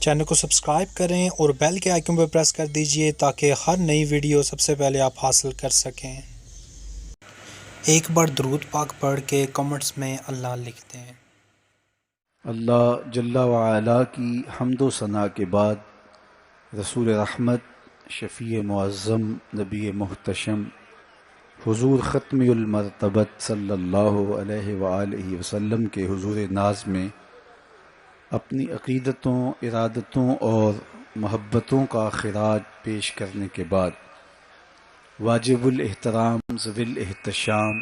Channel کو subscribe کریں اور بیل کے آئیکن پر پریس کر دیجئے تاکہ ہر نئی ویڈیو سب سے پہلے آپ حاصل کر سکیں۔ ایک بار درود پاک پڑھ کے کمنٹس میں اللہ لکھتے ہیں۔ اللہ جل وعلا کی حمد و ثنا کے بعد رسول رحمت، شفیع معظم، نبی محتشم، حضور ختم المرتبت صلی اللہ علیہ وآلہ وسلم کے حضور ناز میں اپنی عقیدتوں، ارادتوں اور محبتوں کا خراج پیش کرنے کے بعد واجب الاحترام ذوی الاحتشام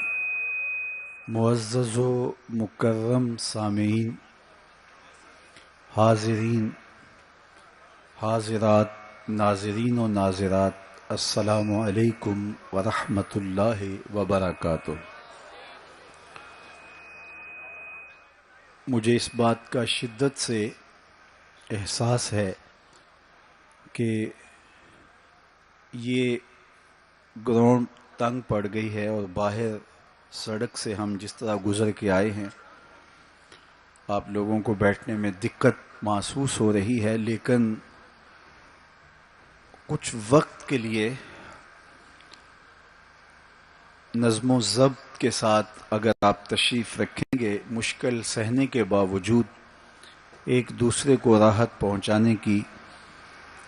معزز و مکرم سامعین، حاضرین، حاضرات، ناظرین و ناظرات، السلام علیکم ورحمۃ اللہ وبرکاتہ۔ مجھے اس بات کا شدت سے احساس ہے کہ یہ گراؤنڈ تنگ پڑ گئی ہے اور باہر سڑک سے ہم جس طرح گزر کے آئے ہیں آپ لوگوں کو بیٹھنے میں دقت محسوس ہو رہی ہے، لیکن کچھ وقت کے لیے نظم و ضبط کے ساتھ اگر آپ تشریف رکھیں گے، مشکل سہنے کے باوجود ایک دوسرے کو راحت پہنچانے کی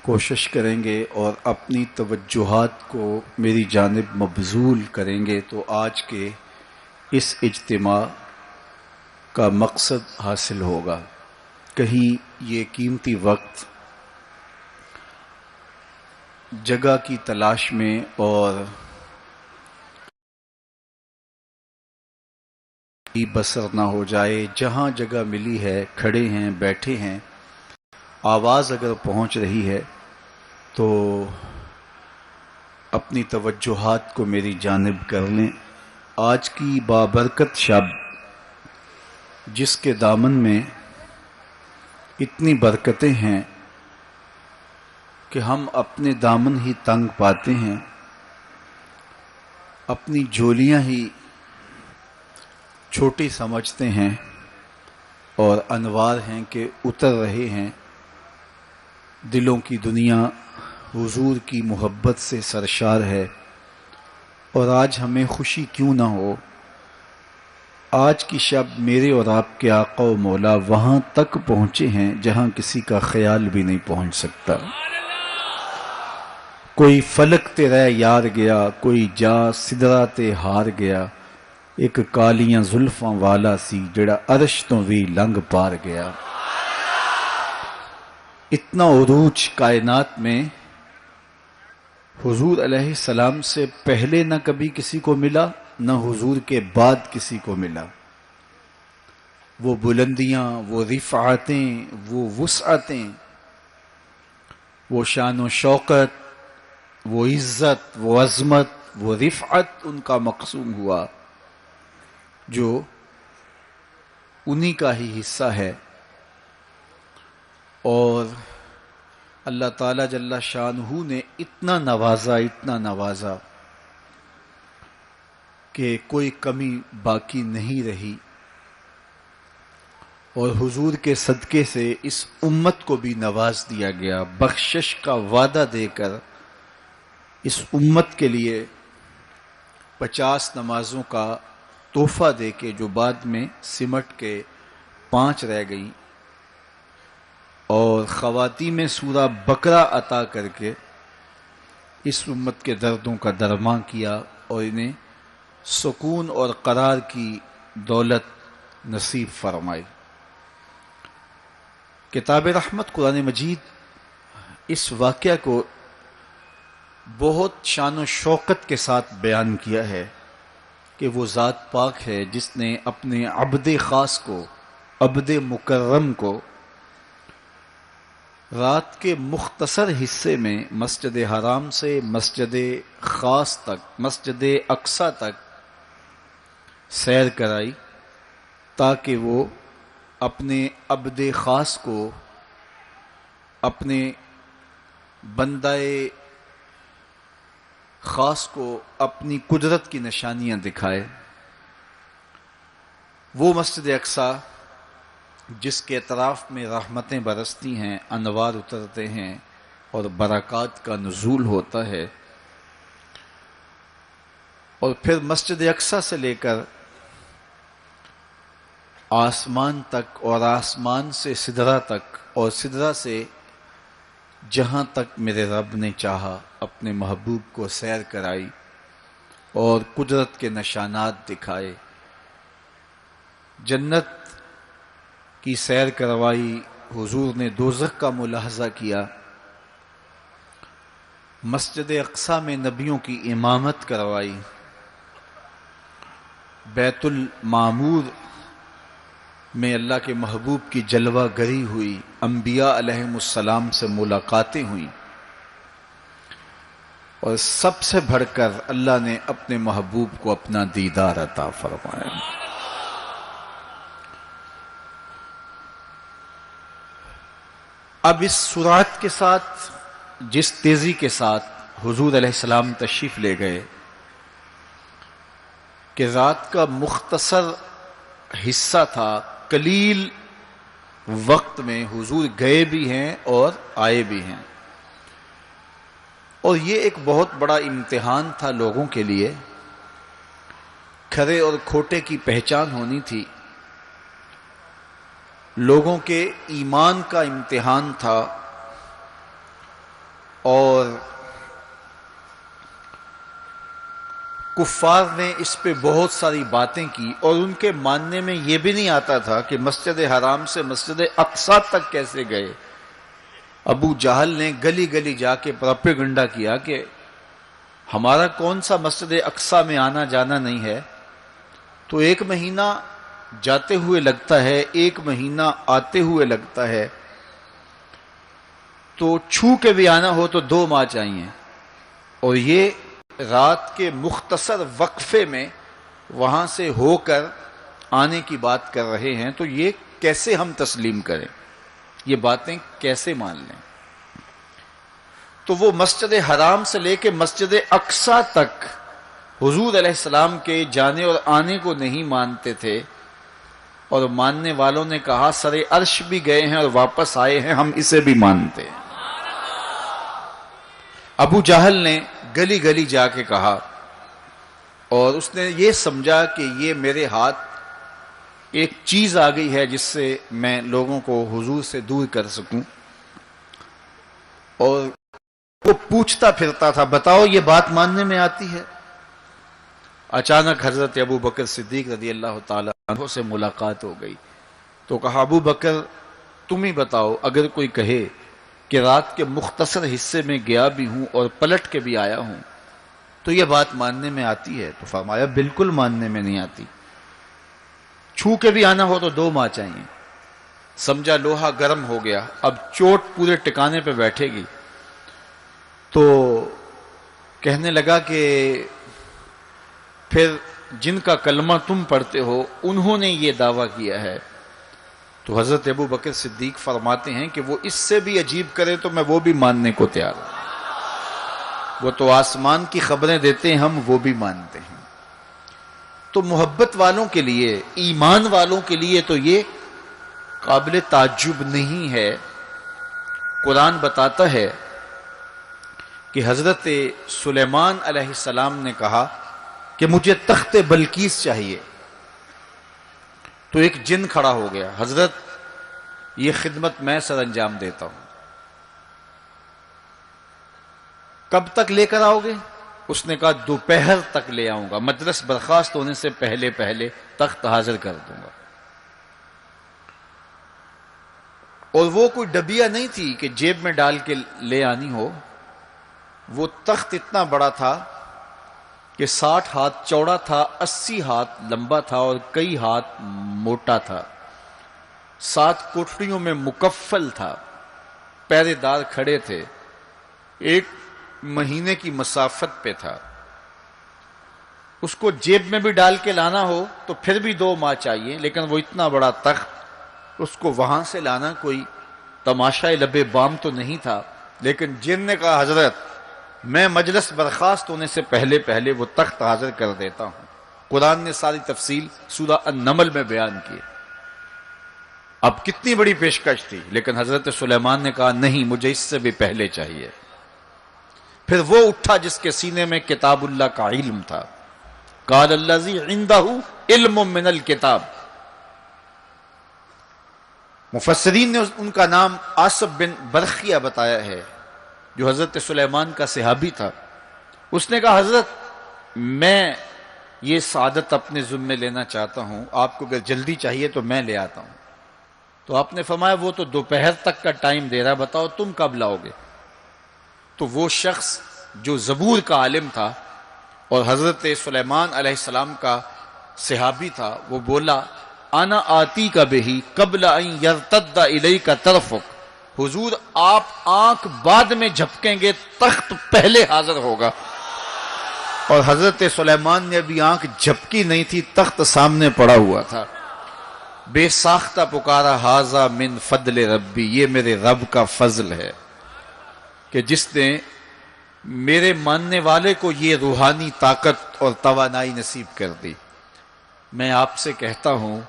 کوشش کریں گے اور اپنی توجہات کو میری جانب مبذول کریں گے تو آج کے اس اجتماع کا مقصد حاصل ہوگا۔ کہیں یہ قیمتی وقت جگہ کی تلاش میں اور بسر نہ ہو جائے، جہاں جگہ ملی ہے کھڑے ہیں، بیٹھے ہیں، آواز اگر پہنچ رہی ہے تو اپنی توجہات کو میری جانب کر لیں۔ آج کی بابرکت شب جس کے دامن میں اتنی برکتیں ہیں کہ ہم اپنے دامن ہی تنگ پاتے ہیں، اپنی جولیاں ہی چھوٹی سمجھتے ہیں اور انوار ہیں کہ اتر رہے ہیں، دلوں کی دنیا حضور کی محبت سے سرشار ہے۔ اور آج ہمیں خوشی کیوں نہ ہو، آج کی شب میرے اور آپ کے آقا و مولا وہاں تک پہنچے ہیں جہاں کسی کا خیال بھی نہیں پہنچ سکتا۔ کوئی فلک تے رہ یار گیا، کوئی جا سدرا تے ہار گیا، ایک کالیاں زلفاں والا سی جڑا عرش تو بھی لنگ پار گیا۔ اتنا عروج کائنات میں حضور علیہ السلام سے پہلے نہ کبھی کسی کو ملا، نہ حضور کے بعد کسی کو ملا۔ وہ بلندیاں، وہ رفعتیں، وہ وسعتیں، وہ شان و شوکت، وہ عزت، وہ عظمت، وہ رفعت ان کا مقسوم ہوا جو انہی کا ہی حصہ ہے۔ اور اللہ تعالیٰ جل شانہ نے اتنا نوازا کہ کوئی کمی باقی نہیں رہی، اور حضور کے صدقے سے اس امت کو بھی نواز دیا گیا، بخشش کا وعدہ دے کر اس امت کے لیے 50 نمازوں کا تحفہ دے کے جو بعد میں سمٹ کے 5 رہ گئیں، اور خواتین سورہ بقرہ عطا کر کے اس امت کے دردوں کا درمان کیا اور انہیں سکون اور قرار کی دولت نصیب فرمائی۔ کتاب رحمت قرآن مجید اس واقعہ کو بہت شان و شوکت کے ساتھ بیان کیا ہے کہ وہ ذات پاک ہے جس نے اپنے عبد خاص کو، عبد مکرم کو رات کے مختصر حصے میں مسجد حرام سے مسجد خاص تک، مسجد اقصی تک سیر کرائی تاکہ وہ اپنے عبد خاص کو، اپنے بندہ خاص کو اپنی قدرت کی نشانیاں دکھائے۔ وہ مسجد اقصی جس کے اطراف میں رحمتیں برستی ہیں، انوار اترتے ہیں اور برکات کا نزول ہوتا ہے، اور پھر مسجد اقصی سے لے کر آسمان تک، اور آسمان سے سدرہ تک، اور سدرہ سے جہاں تک میرے رب نے چاہا اپنے محبوب کو سیر کرائی اور قدرت کے نشانات دکھائے، جنت کی سیر کروائی، حضور نے دوزخ کا ملاحظہ کیا، مسجد اقصی میں نبیوں کی امامت کروائی، بیت المعمور میں اللہ کے محبوب کی جلوہ گری ہوئی، انبیاء علیہم السلام سے ملاقاتیں ہوئیں، اور سب سے بڑھ کر اللہ نے اپنے محبوب کو اپنا دیدار عطا فرمایا۔ اب اس سرعت کے ساتھ، جس تیزی کے ساتھ حضور علیہ السلام تشریف لے گئے کہ رات کا مختصر حصہ تھا، قلیل وقت میں حضور گئے بھی ہیں اور آئے بھی ہیں، اور یہ ایک بہت بڑا امتحان تھا لوگوں کے لیے، کھرے اور کھوٹے کی پہچان ہونی تھی، لوگوں کے ایمان کا امتحان تھا، اور کفار نے اس پہ بہت ساری باتیں کی، اور ان کے ماننے میں یہ بھی نہیں آتا تھا کہ مسجد حرام سے مسجد اقصی تک کیسے گئے۔ ابو جہل نے گلی گلی جا کے پروپیگنڈا کیا کہ ہمارا کون سا مسجد اقصی میں آنا جانا نہیں ہے، تو 1 مہینہ جاتے ہوئے لگتا ہے، 1 مہینہ آتے ہوئے لگتا ہے، تو چھو کے بھی آنا ہو تو 2 ماہ چاہیے، اور یہ رات کے مختصر وقفے میں وہاں سے ہو کر آنے کی بات کر رہے ہیں، تو یہ کیسے ہم تسلیم کریں، یہ باتیں کیسے مان لیں؟ تو وہ مسجد حرام سے لے کے مسجد اقصی تک حضور علیہ السلام کے جانے اور آنے کو نہیں مانتے تھے، اور ماننے والوں نے کہا سر عرش بھی گئے ہیں اور واپس آئے ہیں، ہم اسے بھی مانتے ہیں۔ ابو جہل نے گلی گلی جا کے کہا، اور اس نے یہ سمجھا کہ یہ میرے ہاتھ ایک چیز آ گئی ہے جس سے میں لوگوں کو حضور سے دور کر سکوں، اور وہ پوچھتا پھرتا تھا بتاؤ یہ بات ماننے میں آتی ہے؟ اچانک حضرت ابو بکر صدیق رضی اللہ تعالیٰ عنہ سے ملاقات ہو گئی، تو کہا ابو بکر تم ہی بتاؤ، اگر کوئی کہے کہ رات کے مختصر حصے میں گیا بھی ہوں اور پلٹ کے بھی آیا ہوں تو یہ بات ماننے میں آتی ہے؟ تو فرمایا بالکل ماننے میں نہیں آتی، چھو کے بھی آنا ہو تو 2 ماہ چاہیے۔ سمجھا لوہا گرم ہو گیا، اب چوٹ پورے ٹکانے پہ بیٹھے گی، تو کہنے لگا کہ پھر جن کا کلمہ تم پڑھتے ہو انہوں نے یہ دعویٰ کیا ہے، تو حضرت ابو بکر صدیق فرماتے ہیں کہ وہ اس سے بھی عجیب کرے تو میں وہ بھی ماننے کو تیار ہوں، وہ تو آسمان کی خبریں دیتے ہیں، ہم وہ بھی مانتے ہیں۔ تو محبت والوں کے لیے، ایمان والوں کے لیے تو یہ قابل تعجب نہیں ہے۔ قرآن بتاتا ہے کہ حضرت سلیمان علیہ السلام نے کہا کہ مجھے تخت بلقیس چاہیے، تو ایک جن کھڑا ہو گیا، حضرت یہ خدمت میں سر انجام دیتا ہوں، کب تک لے کر آؤ گے؟ اس نے کہا دوپہر تک لے آؤں گا، مجلس برخاست ہونے سے پہلے پہلے تخت حاضر کر دوں گا۔ اور وہ کوئی ڈبیا نہیں تھی کہ جیب میں ڈال کے لے آنی ہو، وہ تخت اتنا بڑا تھا کہ 60 ہاتھ چوڑا تھا، 80 ہاتھ لمبا تھا اور کئی ہاتھ موٹا تھا، 7 کوٹڑیوں میں مکفل تھا، پہرے دار کھڑے تھے، 1 مہینے کی مسافت پہ تھا۔ اس کو جیب میں بھی ڈال کے لانا ہو تو پھر بھی 2 ماہ چاہیے، لیکن وہ اتنا بڑا تخت، اس کو وہاں سے لانا کوئی تماشائے لبے بام تو نہیں تھا۔ لیکن جن نے کہا حضرت میں مجلس برخاست ہونے سے پہلے پہلے وہ تخت حاضر کر دیتا ہوں۔ قرآن نے ساری تفصیل سورہ النمل میں بیان کی۔ اب کتنی بڑی پیشکش تھی، لیکن حضرت سلیمان نے کہا نہیں، مجھے اس سے بھی پہلے چاہیے۔ پھر وہ اٹھا جس کے سینے میں کتاب اللہ کا علم تھا، قال الذی عندہ علم من الکتاب۔ مفسرین نے ان کا نام آصب بن برخیہ بتایا ہے، جو حضرت سلیمان کا صحابی تھا۔ اس نے کہا حضرت میں یہ سعادت اپنے ذمے لینا چاہتا ہوں، آپ کو اگر جلدی چاہیے تو میں لے آتا ہوں۔ تو آپ نے فرمایا وہ تو دوپہر تک کا ٹائم دے رہا، بتاؤ تم کب لاؤ گے؟ تو وہ شخص جو زبور کا عالم تھا اور حضرت سلیمان علیہ السلام کا صحابی تھا، وہ بولا انا آتی کا بہی قبل ان یرتد الیک طرفک، حضور آپ آنکھ بعد میں جھپکیں گے، تخت پہلے حاضر ہوگا۔ اور حضرت سلیمان نے ابھی آنکھ جھپکی نہیں تھی، تخت سامنے پڑا ہوا تھا۔ بے ساختہ پکارا ھذا من فضل ربی، یہ میرے رب کا فضل ہے کہ جس نے میرے ماننے والے کو یہ روحانی طاقت اور توانائی نصیب کر دی۔ میں آپ سے کہتا ہوں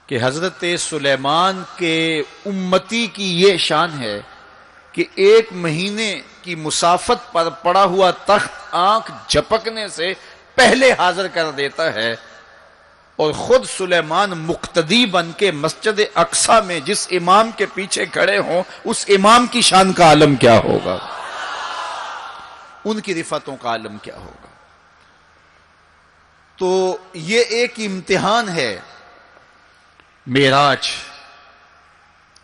کہ حضرت سلیمان کے امتی کی یہ شان ہے کہ 1 مہینے کی مسافت پر پڑا ہوا تخت آنکھ جھپکنے سے پہلے حاضر کر دیتا ہے، اور خود سلیمان مقتدی بن کے مسجد اقصی میں جس امام کے پیچھے کھڑے ہوں، اس امام کی شان کا عالم کیا ہوگا، ان کی رفعتوں کا عالم کیا ہوگا۔ تو یہ ایک امتحان ہے معراج،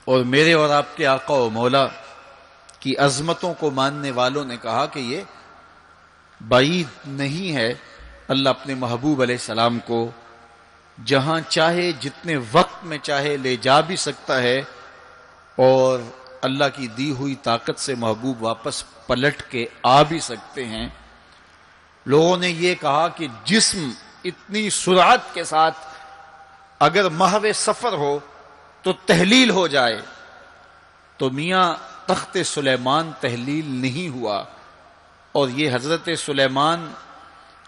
اور میرے اور آپ کے آقا و مولا کی عظمتوں کو ماننے والوں نے کہا کہ یہ بعید نہیں ہے، اللہ اپنے محبوب علیہ السلام کو جہاں چاہے جتنے وقت میں چاہے لے جا بھی سکتا ہے، اور اللہ کی دی ہوئی طاقت سے محبوب واپس پلٹ کے آ بھی سکتے ہیں۔ لوگوں نے یہ کہا کہ جسم اتنی سرعت کے ساتھ اگر محو سفر ہو تو تحلیل ہو جائے، تو میاں تخت سلیمان تحلیل نہیں ہوا، اور یہ حضرت سلیمان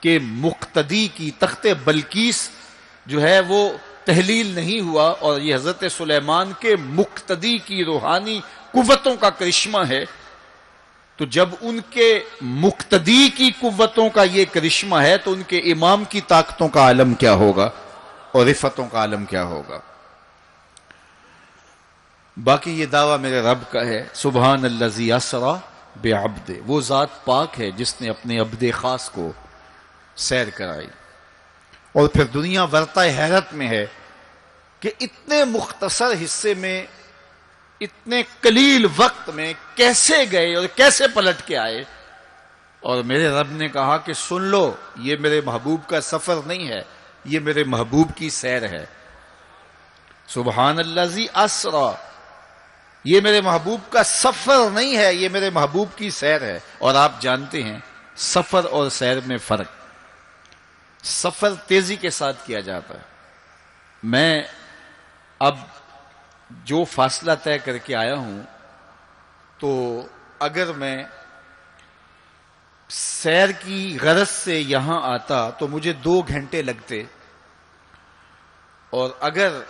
کے مقتدی کی تخت بلقیس جو ہے وہ تحلیل نہیں ہوا، اور یہ حضرت سلیمان کے مقتدی کی روحانی قوتوں کا کرشمہ ہے۔ تو جب ان کے مقتدی کی قوتوں کا یہ کرشمہ ہے تو ان کے امام کی طاقتوں کا عالم کیا ہوگا اور رفعتوں کا عالم کیا ہوگا۔ باقی یہ دعویٰ میرے رب کا ہے، سبحان الذی اسری بعبدہ، وہ ذات پاک ہے جس نے اپنے عبد خاص کو سیر کرائی۔ اور پھر دنیا ورطہ حیرت میں ہے کہ اتنے مختصر حصے میں، اتنے قلیل وقت میں کیسے گئے اور کیسے پلٹ کے آئے۔ اور میرے رب نے کہا کہ سن لو، یہ میرے محبوب کا سفر نہیں ہے، یہ میرے محبوب کی سیر ہے۔ سبحان الذی اسری، یہ میرے محبوب کا سفر نہیں ہے، یہ میرے محبوب کی سیر ہے۔ اور آپ جانتے ہیں سفر اور سیر میں فرق، سفر تیزی کے ساتھ کیا جاتا ہے۔ میں اب جو فاصلہ طے کر کے آیا ہوں، تو اگر میں سیر کی غرض سے یہاں آتا تو مجھے 2 گھنٹے لگتے، اور اگر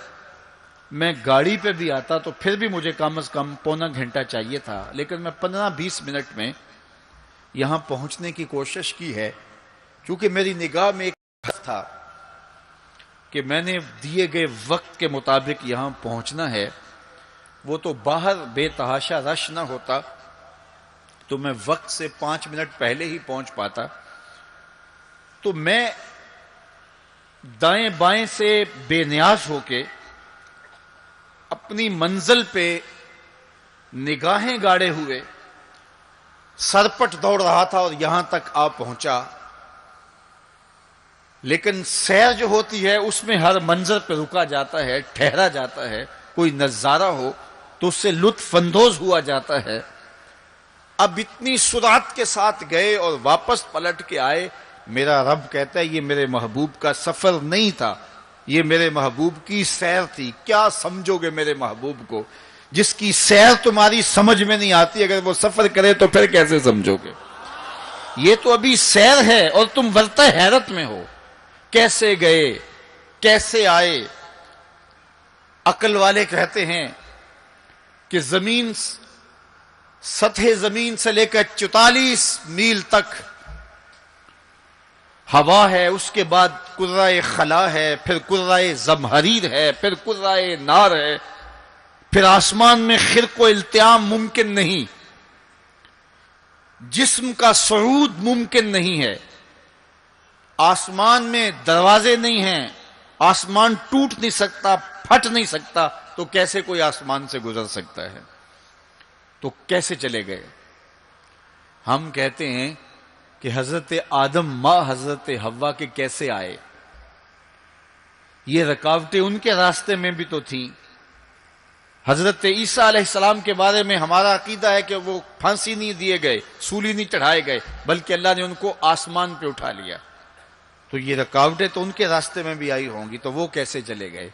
میں گاڑی پہ بھی آتا تو پھر بھی مجھے کم از کم پونا گھنٹہ چاہیے تھا، لیکن میں 15-20 منٹ میں یہاں پہنچنے کی کوشش کی ہے، کیونکہ میری نگاہ میں ایک ہدف تھا کہ میں نے دیے گئے وقت کے مطابق یہاں پہنچنا ہے۔ وہ تو باہر بے تحاشا رش نہ ہوتا تو میں وقت سے 5 منٹ پہلے ہی پہنچ پاتا۔ تو میں دائیں بائیں سے بے نیاز ہو کے اپنی منزل پہ نگاہیں گاڑے ہوئے سرپٹ دوڑ رہا تھا اور یہاں تک آ پہنچا۔ لیکن سیر جو ہوتی ہے اس میں ہر منظر پہ رکا جاتا ہے، ٹھہرا جاتا ہے، کوئی نظارہ ہو تو اس سے لطف اندوز ہوا جاتا ہے۔ اب اتنی سرعت کے ساتھ گئے اور واپس پلٹ کے آئے، میرا رب کہتا ہے یہ میرے محبوب کا سفر نہیں تھا، یہ میرے محبوب کی سیر تھی۔ کیا سمجھو گے میرے محبوب کو؟ جس کی سیر تمہاری سمجھ میں نہیں آتی، اگر وہ سفر کرے تو پھر کیسے سمجھو گے؟ یہ تو ابھی سیر ہے اور تم ورطہ حیرت میں ہو، کیسے گئے، کیسے آئے۔ عقل والے کہتے ہیں کہ زمین، سطح زمین سے لے کر 44 میل تک ہوا ہے، اس کے بعد کرۂ خلا ہے، پھر کرۂ زمہریر ہے، پھر کرۂ نار ہے، پھر آسمان میں خرق و التیام ممکن نہیں، جسم کا صعود ممکن نہیں ہے، آسمان میں دروازے نہیں ہیں، آسمان ٹوٹ نہیں سکتا، پھٹ نہیں سکتا، تو کیسے کوئی آسمان سے گزر سکتا ہے؟ تو کیسے چلے گئے؟ ہم کہتے ہیں کہ حضرت آدم ماں حضرت حوا کے کیسے آئے؟ یہ رکاوٹیں ان کے راستے میں بھی تو تھیں۔ حضرت عیسیٰ علیہ السلام کے بارے میں ہمارا عقیدہ ہے کہ وہ پھانسی نہیں دیے گئے، سولی نہیں چڑھائے گئے، بلکہ اللہ نے ان کو آسمان پہ اٹھا لیا۔ تو یہ رکاوٹیں تو ان کے راستے میں بھی آئی ہوں گی، تو وہ کیسے چلے گئے؟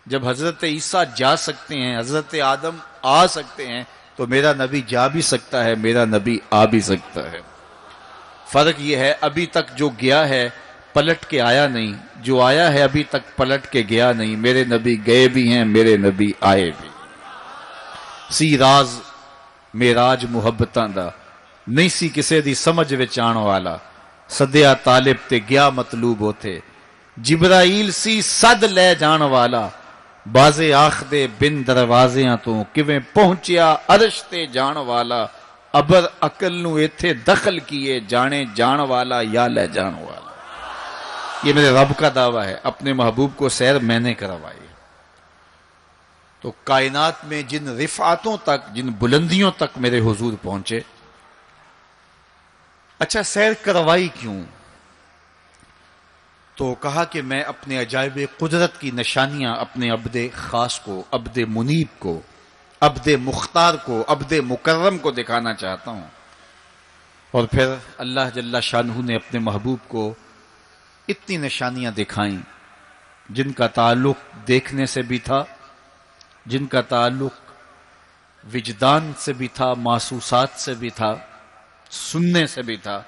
جب حضرت عیسیٰ جا سکتے ہیں، حضرت آدم آ سکتے ہیں، تو میرا نبی جا بھی سکتا ہے، میرا نبی آ بھی سکتا ہے۔ فرق یہ ہے ابھی تک جو گیا ہے پلٹ کے آیا نہیں، جو آیا ہے ابھی تک پلٹ کے گیا نہیں۔ میرے نبی گئے بھی ہیں، میرے نبی آئے بھی۔ سی راز میراج محبتاں دا نہیں سی کسے دی سمجھ وچ آن والا، سدیا طالب تے گیا مطلوب ہوتے، جبرائیل سی صد لے جان والا، بازے آخ دے بن دروازیاں تو کیویں پہنچیا عرش تے جان والا، ابر عقل نو ایتھے دخل کیے، جانے جان والا یا لے جان والا۔ یہ میرے رب کا دعویٰ ہے، اپنے محبوب کو سیر میں نے کروائی۔ تو کائنات میں جن رفعتوں تک، جن بلندیوں تک میرے حضور پہنچے، اچھا سیر کروائی کیوں؟ تو کہا کہ میں اپنے عجائب قدرت کی نشانیاں اپنے عبد خاص کو، عبد منیب کو، عبد مختار کو، عبد مکرم کو دکھانا چاہتا ہوں۔ اور پھر اللہ جل شانہ نے اپنے محبوب کو اتنی نشانیاں دکھائیں جن کا تعلق دیکھنے سے بھی تھا، جن کا تعلق وجدان سے بھی تھا، محسوسات سے بھی تھا، سننے سے بھی تھا۔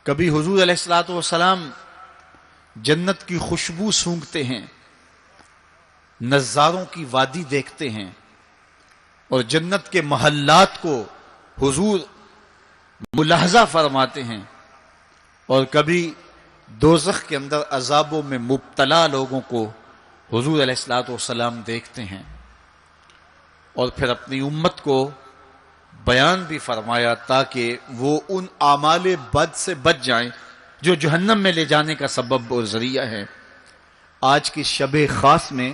کبھی حضور علیہ الصلوۃ والسلام جنت کی خوشبو سونگھتے ہیں، نظاروں کی وادی دیکھتے ہیں، اور جنت کے محلات کو حضور ملاحظہ فرماتے ہیں، اور کبھی دوزخ کے اندر عذابوں میں مبتلا لوگوں کو حضور علیہ الصلوۃ والسلام دیکھتے ہیں، اور پھر اپنی امت کو بیان بھی فرمایا تاکہ وہ ان اعمال بد سے بچ جائیں جو جہنم میں لے جانے کا سبب اور ذریعہ ہے۔ آج کی شب خاص میں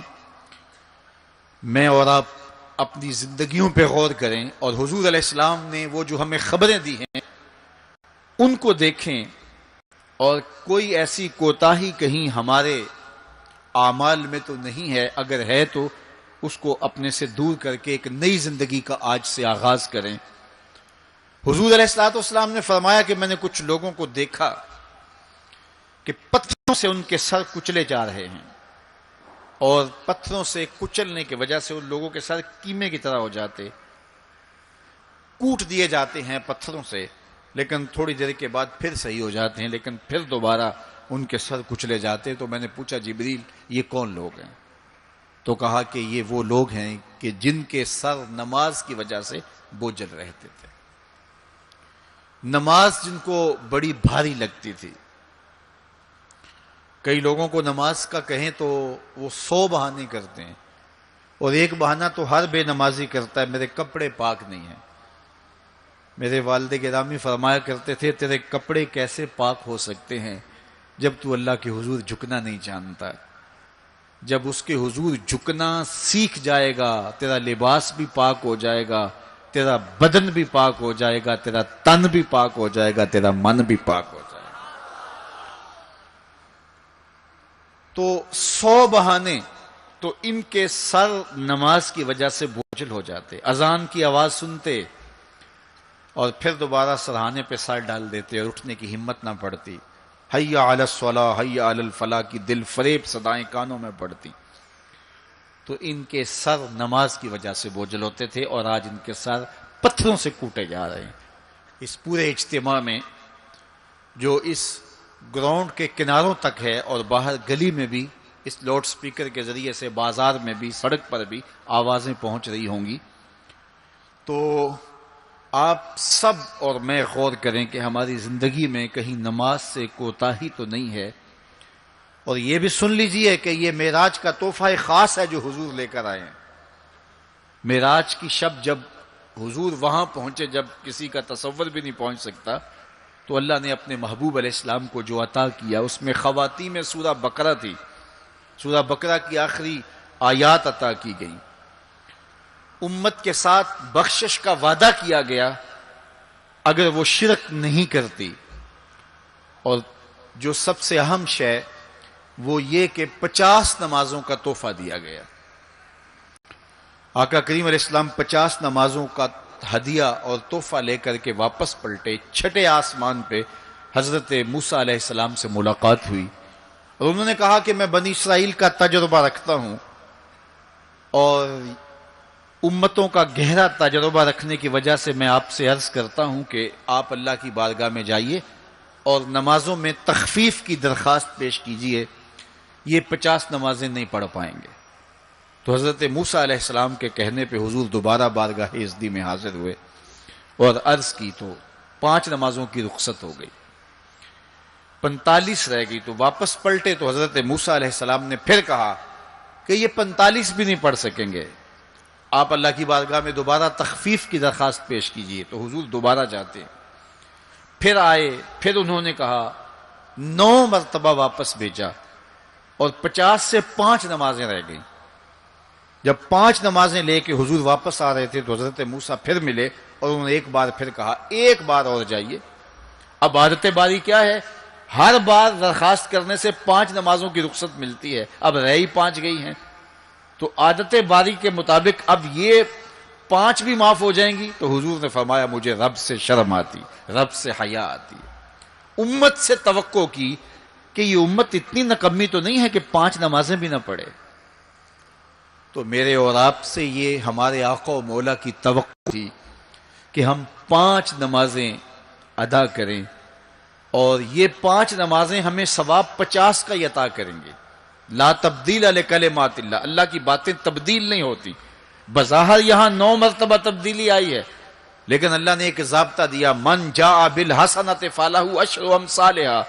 میں اور آپ اپنی زندگیوں پہ غور کریں، اور حضور علیہ السلام نے وہ جو ہمیں خبریں دی ہیں ان کو دیکھیں، اور کوئی ایسی کوتاہی کہیں ہمارے اعمال میں تو نہیں ہے، اگر ہے تو اس کو اپنے سے دور کر کے ایک نئی زندگی کا آج سے آغاز کریں۔ حضور علیہ الصلوۃ والسلام نے فرمایا کہ میں نے کچھ لوگوں کو دیکھا کہ پتھروں سے ان کے سر کچلے جا رہے ہیں، اور پتھروں سے کچلنے کی وجہ سے ان لوگوں کے سر کیمے کی طرح ہو جاتے، کوٹ دیے جاتے ہیں پتھروں سے، لیکن تھوڑی دیر کے بعد پھر صحیح ہو جاتے ہیں، لیکن پھر دوبارہ ان کے سر کچلے جاتے۔ تو میں نے پوچھا جبریل یہ کون لوگ ہیں؟ تو کہا کہ یہ وہ لوگ ہیں کہ جن کے سر نماز کی وجہ سے بوجھل رہتے تھے، نماز جن کو بڑی بھاری لگتی تھی۔ کئی لوگوں کو نماز کا کہیں تو وہ 100 بہانے کرتے ہیں، اور ایک بہانہ تو ہر بے نمازی کرتا ہے، میرے کپڑے پاک نہیں ہیں۔ میرے والد گرامی فرمایا کرتے تھے تیرے کپڑے کیسے پاک ہو سکتے ہیں جب تو اللہ کے حضور جھکنا نہیں جانتا؟ جب اس کے حضور جھکنا سیکھ جائے گا تیرا لباس بھی پاک ہو جائے گا، تیرا بدن بھی پاک ہو جائے گا، تیرا تن بھی پاک ہو جائے گا، تیرا من بھی پاک ہو جائے گا۔ تو 100 بہانے، تو ان کے سر نماز کی وجہ سے بوجھل ہو جاتے، اذان کی آواز سنتے اور پھر دوبارہ سرہانے پہ سر ڈال دیتے اور اٹھنے کی ہمت نہ پڑتی۔ حی علی الصلاۃ حی علی الفلاح کی دل فریب صدائیں کانوں میں پڑتی۔ تو ان کے سر نماز کی وجہ سے بوجھل ہوتے تھے، اور آج ان کے سر پتھروں سے کوٹے جا رہے ہیں۔ اس پورے اجتماع میں جو اس گراؤنڈ کے کناروں تک ہے اور باہر گلی میں بھی اس لاؤڈ سپیکر کے ذریعے سے بازار میں بھی سڑک پر بھی آوازیں پہنچ رہی ہوں گی، تو آپ سب اور میں غور کریں کہ ہماری زندگی میں کہیں نماز سے کوتاہی تو نہیں ہے، اور یہ بھی سن لیجئے کہ یہ معراج کا تحفہ خاص ہے جو حضور لے کر آئے ہیں۔ معراج کی شب جب حضور وہاں پہنچے، جب کسی کا تصور بھی نہیں پہنچ سکتا، تو اللہ نے اپنے محبوب علیہ السلام کو جو عطا کیا اس میں خواتین میں سورہ بقرہ تھی، سورہ بقرہ کی آخری آیات عطا کی گئی، امت کے ساتھ بخشش کا وعدہ کیا گیا اگر وہ شرک نہیں کرتی، اور جو سب سے اہم شے وہ یہ کہ 50 نمازوں کا تحفہ دیا گیا۔ آقا کریم علیہ السلام 50 نمازوں کا ہدیہ اور تحفہ لے کر کے واپس پلٹے، چھٹے آسمان پہ حضرت موسیٰ علیہ السلام سے ملاقات ہوئی، اور انہوں نے کہا کہ میں بنی اسرائیل کا تجربہ رکھتا ہوں، اور امتوں کا گہرا تجربہ رکھنے کی وجہ سے میں آپ سے عرض کرتا ہوں کہ آپ اللہ کی بارگاہ میں جائیے اور نمازوں میں تخفیف کی درخواست پیش کیجئے، یہ 50 نمازیں نہیں پڑھ پائیں گے۔ تو حضرت موسیٰ علیہ السلام کے کہنے پہ حضور دوبارہ بارگاہ عزدی میں حاضر ہوئے اور عرض کی، تو 5 نمازوں کی رخصت ہو گئی، 45 رہ گئی، تو واپس پلٹے تو حضرت موسیٰ علیہ السلام نے پھر کہا کہ یہ 45 بھی نہیں پڑھ سکیں گے، آپ اللہ کی بارگاہ میں دوبارہ تخفیف کی درخواست پیش کیجئے۔ تو حضور دوبارہ جاتے ہیں، پھر آئے، پھر انہوں نے کہا، 9 مرتبہ واپس بھیجا، اور 50 سے 5 نمازیں رہ گئیں۔ جب 5 نمازیں لے کے حضور واپس آ رہے تھے تو حضرت موسیٰ پھر ملے، اور انہوں نے ایک بار پھر کہا، ایک بار اور جائیے۔ اب عادت باری کیا ہے، ہر بار درخواست کرنے سے 5 نمازوں کی رخصت ملتی ہے، اب رہ ہی 5 گئی ہیں، تو عادت باری کے مطابق اب یہ 5 بھی معاف ہو جائیں گی۔ تو حضور نے فرمایا، مجھے رب سے شرم آتی، رب سے حیا آتی ہے۔ امت سے توقع کی کہ یہ امت اتنی نکمی تو نہیں ہے کہ 5 نمازیں بھی نہ پڑھے۔ تو میرے اور آپ سے یہ ہمارے آقا و مولا کی توقع تھی کہ ہم 5 نمازیں ادا کریں، اور یہ 5 نمازیں ہمیں ثواب 50 کا ہی عطا کریں گے۔ لا تبدیل لکلمات اللہ، اللہ کی باتیں تبدیل نہیں ہوتی۔ بظاہر یہاں 9 مرتبہ تبدیلی آئی ہے، لیکن اللہ نے ایک ضابطہ دیا، من جاء بالحسنۃ فلہ عشر امثالھا،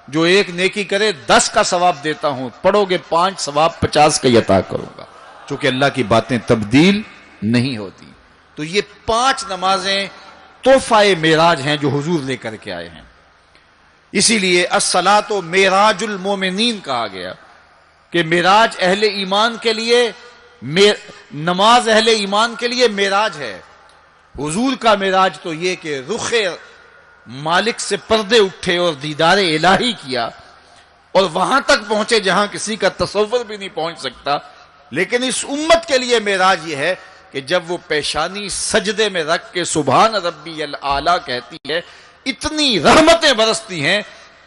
جو ایک نیکی کرے 10 کا ثواب دیتا ہوں، پڑھو گے 5 ثواب 50 کا ہی عطا کروں گا، چونکہ اللہ کی باتیں تبدیل نہیں ہوتی۔ تو یہ 5 نمازیں تحفہ معراج ہیں جو حضور لے کر کے آئے ہیں، اسی لیے الصلاۃ معراج المومنین کہا گیا کہ معراج اہل ایمان کے لیے، نماز اہل ایمان کے لیے معراج ہے۔ حضور کا معراج تو یہ کہ رخ مالک سے پردے اٹھے اور دیدار الہی کیا، اور وہاں تک پہنچے جہاں کسی کا تصور بھی نہیں پہنچ سکتا۔ لیکن اس امت کے لیے معراج یہ ہے کہ جب وہ پیشانی سجدے میں رکھ کے سبحان ربی الاعلیٰ کہتی ہے، اتنی رحمتیں برستی ہیں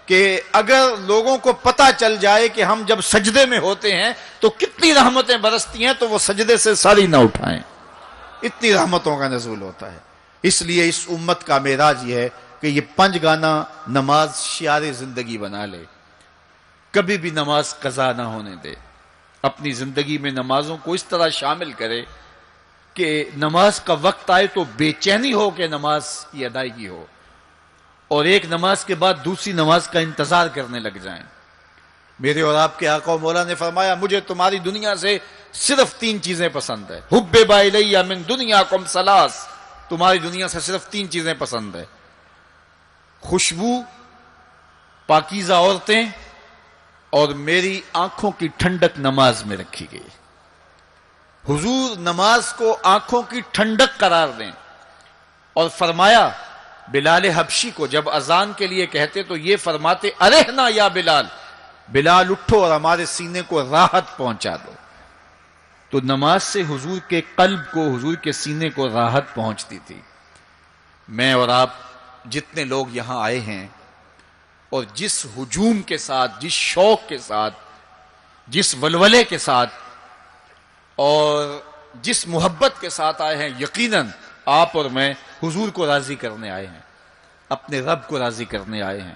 کہ اگر لوگوں کو پتہ چل جائے کہ ہم جب سجدے میں ہوتے ہیں تو کتنی رحمتیں برستی ہیں، تو وہ سجدے سے ساری نہ اٹھائیں، اتنی رحمتوں کا نزول ہوتا ہے۔ اس لیے اس امت کا معراج یہ ہے کہ یہ 5 گانا نماز شعار زندگی بنا لے، کبھی بھی نماز قضا نہ ہونے دے، اپنی زندگی میں نمازوں کو اس طرح شامل کرے کہ نماز کا وقت آئے تو بے چینی ہو کہ نماز کی ادائیگی ہو، اور ایک نماز کے بعد دوسری نماز کا انتظار کرنے لگ جائیں۔ میرے اور آپ کے آقا و مولا نے فرمایا، مجھے تمہاری دنیا سے صرف 3 چیزیں پسند ہے، حبب الی من دنیاکم ثلاث، تمہاری دنیا سے صرف 3 چیزیں پسند ہے، خوشبو، پاکیزہ عورتیں، اور میری آنکھوں کی ٹھنڈک نماز میں رکھی گئی۔ حضور نماز کو آنکھوں کی ٹھنڈک قرار دیں، اور فرمایا بلال حبشی کو جب اذان کے لیے کہتے تو یہ فرماتے، ارحنا یا بلال، بلال اٹھو اور ہمارے سینے کو راحت پہنچا دو۔ تو نماز سے حضور کے قلب کو، حضور کے سینے کو راحت پہنچتی تھی۔ میں اور آپ جتنے لوگ یہاں آئے ہیں، اور جس ہجوم کے ساتھ، جس شوق کے ساتھ، جس ولولے کے ساتھ اور جس محبت کے ساتھ آئے ہیں، یقیناً آپ اور میں حضور کو راضی کرنے آئے ہیں، اپنے رب کو راضی کرنے آئے ہیں،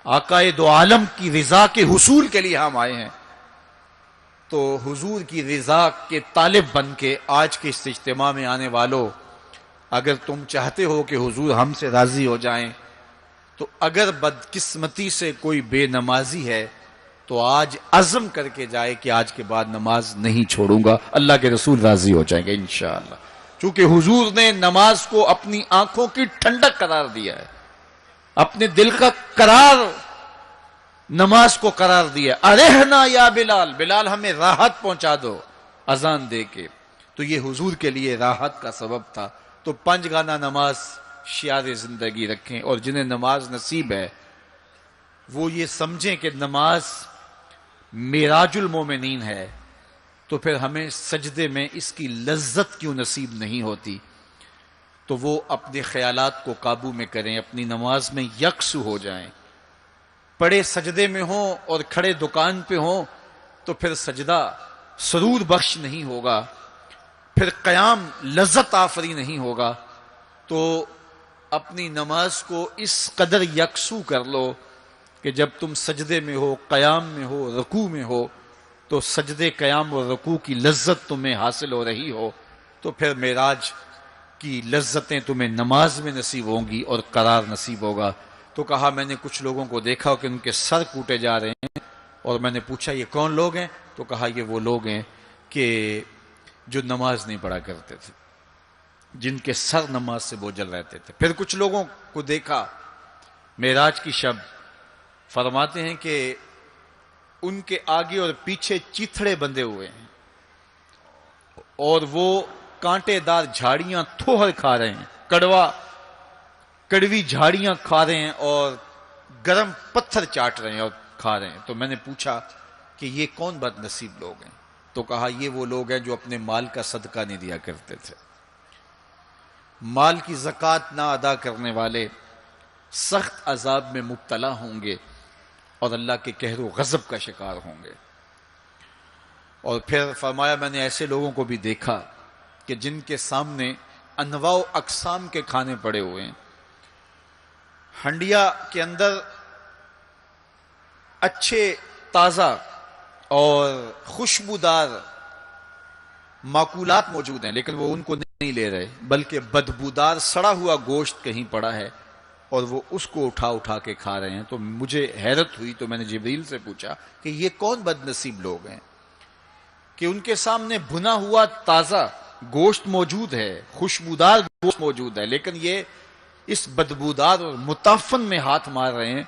آقا دو عالم کی رضا کے حصول کے لیے ہم آئے ہیں۔ تو حضور کی رضا کے طالب بن کے آج کے اس اجتماع میں آنے والوں، اگر تم چاہتے ہو کہ حضور ہم سے راضی ہو جائیں، تو اگر بدقسمتی سے کوئی بے نمازی ہے تو آج عزم کر کے جائے کہ آج کے بعد نماز نہیں چھوڑوں گا، اللہ کے رسول راضی ہو جائیں گے انشاءاللہ۔ چونکہ حضور نے نماز کو اپنی آنکھوں کی ٹھنڈک قرار دیا ہے، اپنے دل کا قرار نماز کو قرار دیا۔ ارحنا یا بلال، بلال ہمیں راحت پہنچا دو اذان دے کے، تو یہ حضور کے لیے راحت کا سبب تھا۔ تو 5 گانا نماز شعار زندگی رکھیں، اور جنہیں نماز نصیب ہے وہ یہ سمجھیں کہ نماز معراج المومنین ہے، تو پھر ہمیں سجدے میں اس کی لذت کیوں نصیب نہیں ہوتی؟ تو وہ اپنے خیالات کو قابو میں کریں، اپنی نماز میں یکسو ہو جائیں۔ پڑے سجدے میں ہوں اور کھڑے دکان پہ ہوں تو پھر سجدہ سرور بخش نہیں ہوگا، پھر قیام لذت آفری نہیں ہوگا۔ تو اپنی نماز کو اس قدر یکسو کر لو کہ جب تم سجدے میں ہو، قیام میں ہو، رکوع میں ہو، تو سجدے، قیام اور رکوع کی لذت تمہیں حاصل ہو رہی ہو، تو پھر معراج کی لذتیں تمہیں نماز میں نصیب ہوں گی اور قرار نصیب ہوگا۔ تو کہا میں نے کچھ لوگوں کو دیکھا کہ ان کے سر کوٹے جا رہے ہیں، اور میں نے پوچھا یہ کون لوگ ہیں؟ تو کہا یہ وہ لوگ ہیں کہ جو نماز نہیں پڑھا کرتے تھے، جن کے سر نماز سے بوجھل رہتے تھے۔ پھر کچھ لوگوں کو دیکھا معراج کی شب، فرماتے ہیں کہ ان کے آگے اور پیچھے چیتھڑے بندھے ہوئے ہیں، اور وہ کانٹے دار جھاڑیاں تھوہر کھا رہے ہیں، کڑوی جھاڑیاں کھا رہے ہیں، اور گرم پتھر چاٹ رہے ہیں اور کھا رہے ہیں۔ تو میں نے پوچھا کہ یہ کون بد نصیب لوگ ہیں؟ تو کہا یہ وہ لوگ ہیں جو اپنے مال کا صدقہ نہیں دیا کرتے تھے۔ مال کی زکوٰۃ نہ ادا کرنے والے سخت عذاب میں مبتلا ہوں گے اور اللہ کے قہر و غضب کا شکار ہوں گے۔ اور پھر فرمایا میں نے ایسے لوگوں کو بھی دیکھا کہ جن کے سامنے انواع و اقسام کے کھانے پڑے ہوئے ہیں، ہنڈیا کے اندر اچھے تازہ اور خوشبودار ماکولات موجود ہیں، لیکن وہ ان کو نہیں لے رہے، بلکہ بدبودار سڑا ہوا گوشت کہیں پڑا ہے اور وہ اس کو اٹھا کے کھا رہے ہیں۔ تو مجھے حیرت ہوئی، تو میں نے جبریل سے پوچھا کہ یہ کون بد نصیب لوگ ہیں کہ ان کے سامنے بھنا ہوا تازہ گوشت موجود ہے، خوشبودار گوشت موجود ہے، لیکن یہ اس بدبودار اور متعفن میں ہاتھ مار رہے ہیں۔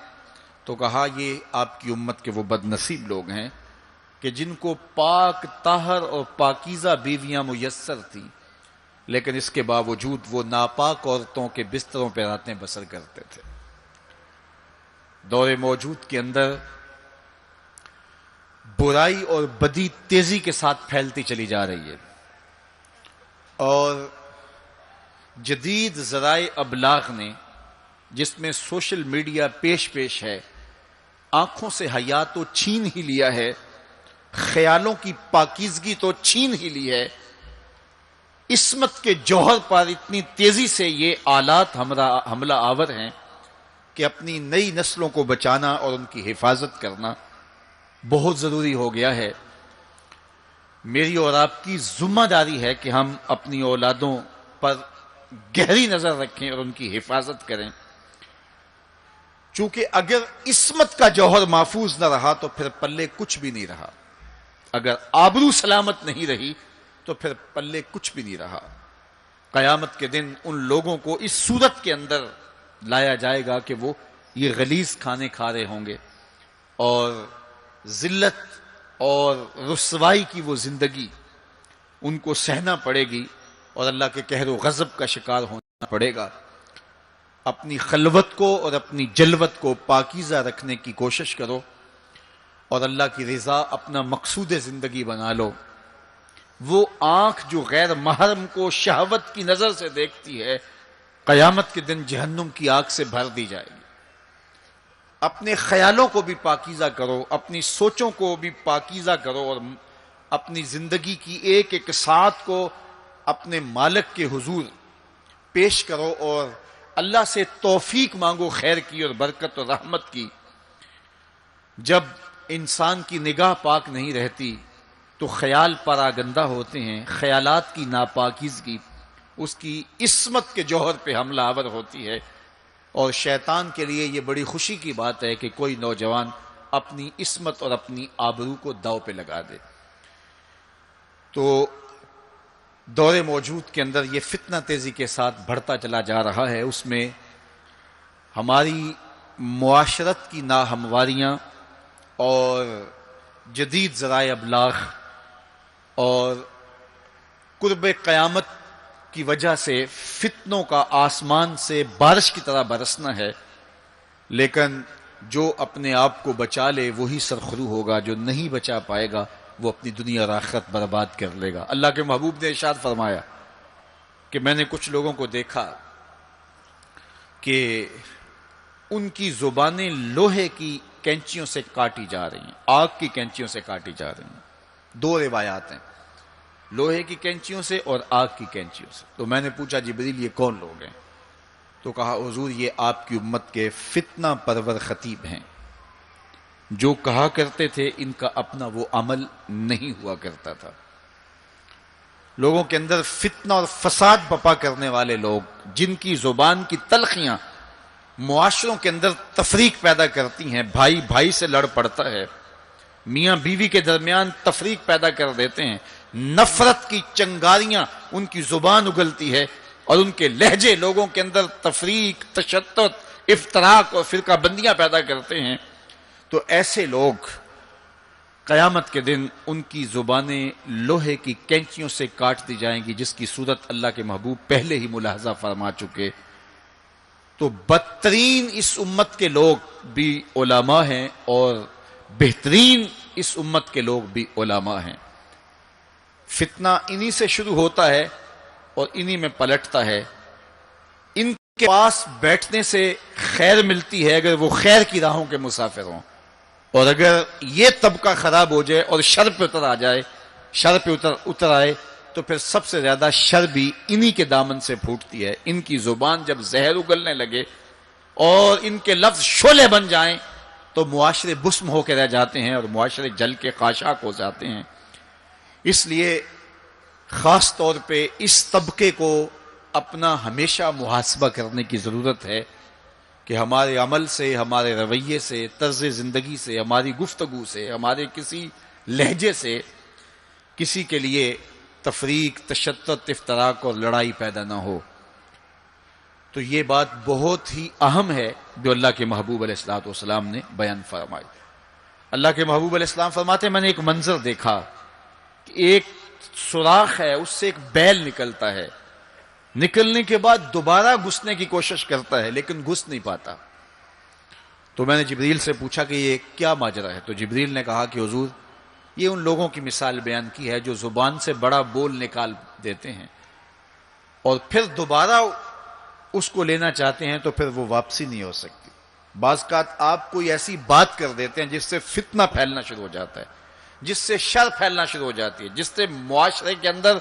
تو کہا یہ آپ کی امت کے وہ بد نصیب لوگ ہیں کہ جن کو پاک طاہر اور پاکیزہ بیویاں میسر تھیں، لیکن اس کے باوجود وہ ناپاک عورتوں کے بستروں پہ راتیں بسر کرتے تھے۔ دور موجود کے اندر برائی اور بدی تیزی کے ساتھ پھیلتی چلی جا رہی ہے، اور جدید ذرائع ابلاغ نے، جس میں سوشل میڈیا پیش ہے، آنکھوں سے حیا تو چھین ہی لیا ہے، خیالوں کی پاکیزگی تو چھین ہی لی ہے، عصمت کے جوہر پر اتنی تیزی سے یہ آلات حملہ آور ہیں کہ اپنی نئی نسلوں کو بچانا اور ان کی حفاظت کرنا بہت ضروری ہو گیا ہے۔ میری اور آپ کی ذمہ داری ہے کہ ہم اپنی اولادوں پر گہری نظر رکھیں اور ان کی حفاظت کریں، چونکہ اگر عصمت کا جوہر محفوظ نہ رہا تو پھر پلے کچھ بھی نہیں رہا، اگر آبرو سلامت نہیں رہی تو پھر پلے کچھ بھی نہیں رہا۔ قیامت کے دن ان لوگوں کو اس صورت کے اندر لایا جائے گا کہ وہ یہ غلیظ کھانے کھا رہے ہوں گے، اور ذلت اور رسوائی کی وہ زندگی ان کو سہنا پڑے گی، اور اللہ کے قہر و غضب کا شکار ہونا پڑے گا۔ اپنی خلوت کو اور اپنی جلوت کو پاکیزہ رکھنے کی کوشش کرو، اور اللہ کی رضا اپنا مقصود زندگی بنا لو۔ وہ آنکھ جو غیر محرم کو شہوت کی نظر سے دیکھتی ہے، قیامت کے دن جہنم کی آگ سے بھر دی جائے گی۔ اپنے خیالوں کو بھی پاکیزہ کرو، اپنی سوچوں کو بھی پاکیزہ کرو، اور اپنی زندگی کی ایک ایک ساعت کو اپنے مالک کے حضور پیش کرو، اور اللہ سے توفیق مانگو خیر کی اور برکت اور رحمت کی۔ جب انسان کی نگاہ پاک نہیں رہتی تو خیال پراگندہ ہوتے ہیں، خیالات کی ناپاکیزگی اس کی عصمت کے جوہر پہ حملہ آور ہوتی ہے، اور شیطان کے لیے یہ بڑی خوشی کی بات ہے کہ کوئی نوجوان اپنی عصمت اور اپنی آبرو کو داؤ پہ لگا دے۔ تو دور موجود کے اندر یہ فتنہ تیزی کے ساتھ بڑھتا چلا جا رہا ہے، اس میں ہماری معاشرت کی ناہمواریاں اور جدید ذرائع ابلاغ اور قرب قیامت کی وجہ سے فتنوں کا آسمان سے بارش کی طرح برسنا ہے، لیکن جو اپنے آپ کو بچا لے وہی سرخرو ہوگا، جو نہیں بچا پائے گا وہ اپنی دنیا اور آخرت برباد کر لے گا۔ اللہ کے محبوب نے ارشاد فرمایا کہ میں نے کچھ لوگوں کو دیکھا کہ ان کی زبانیں لوہے کی کینچیوں سے کاٹی جا رہی ہیں، آگ کی کینچیوں سے کاٹی جا رہی ہیں۔ دو روایات ہیں، لوہے کی کینچیوں سے اور آگ کی کینچیوں سے۔ تو میں نے پوچھا جبریل یہ کون لوگ ہیں؟ تو کہا حضور یہ آپ کی امت کے فتنہ پرور خطیب ہیں، جو کہا کرتے تھے ان کا اپنا وہ عمل نہیں ہوا کرتا تھا۔ لوگوں کے اندر فتنہ اور فساد بپا کرنے والے لوگ، جن کی زبان کی تلخیاں معاشروں کے اندر تفریق پیدا کرتی ہیں، بھائی بھائی سے لڑ پڑتا ہے، میاں بیوی کے درمیان تفریق پیدا کر دیتے ہیں، نفرت کی چنگاریاں ان کی زبان اگلتی ہے، اور ان کے لہجے لوگوں کے اندر تفریق، تشدد، افتراق اور فرقہ بندیاں پیدا کرتے ہیں۔ تو ایسے لوگ قیامت کے دن ان کی زبانیں لوہے کی کینچیوں سے کاٹ دی جائیں گی، جس کی صورت اللہ کے محبوب پہلے ہی ملاحظہ فرما چکے۔ تو بدترین اس امت کے لوگ بھی علماء ہیں، اور بہترین اس امت کے لوگ بھی علماء ہیں۔ فتنہ انہی سے شروع ہوتا ہے اور انہی میں پلٹتا ہے۔ ان کے پاس بیٹھنے سے خیر ملتی ہے اگر وہ خیر کی راہوں کے مسافر ہوں، اور اگر یہ طبقہ خراب ہو جائے اور شر پہ اتر آ جائے، شر پہ اتر آئے، تو پھر سب سے زیادہ شر بھی انہی کے دامن سے پھوٹتی ہے۔ ان کی زبان جب زہر اگلنے لگے اور ان کے لفظ شعلے بن جائیں تو معاشرے بسم ہو کے رہ جاتے ہیں اور معاشرے جل کے خاشاک ہو جاتے ہیں۔ اس لیے خاص طور پہ اس طبقے کو اپنا ہمیشہ محاسبہ کرنے کی ضرورت ہے کہ ہمارے عمل سے، ہمارے رویے سے، طرز زندگی سے، ہماری گفتگو سے، ہمارے کسی لہجے سے کسی کے لیے تفریق، تشدد، افتراق اور لڑائی پیدا نہ ہو۔ تو یہ بات بہت ہی اہم ہے جو اللہ کے محبوب علیہ الصلوۃ والسلام نے بیان فرمائی۔ اللہ کے محبوب علیہ السلام فرماتے ہیں میں نے ایک منظر دیکھا کہ ایک سوراخ ہے، اس سے ایک بیل نکلتا ہے، نکلنے کے بعد دوبارہ گھسنے کی کوشش کرتا ہے لیکن گھس نہیں پاتا۔ تو میں نے جبریل سے پوچھا کہ یہ کیا ماجرا ہے؟ تو جبریل نے کہا کہ حضور یہ ان لوگوں کی مثال بیان کی ہے جو زبان سے بڑا بول نکال دیتے ہیں اور پھر دوبارہ اس کو لینا چاہتے ہیں تو پھر وہ واپسی نہیں ہو سکتی۔ بعض اوقات آپ کوئی ایسی بات کر دیتے ہیں جس سے فتنہ پھیلنا شروع ہو جاتا ہے، جس سے شر پھیلنا شروع ہو جاتی ہے، جس سے معاشرے کے اندر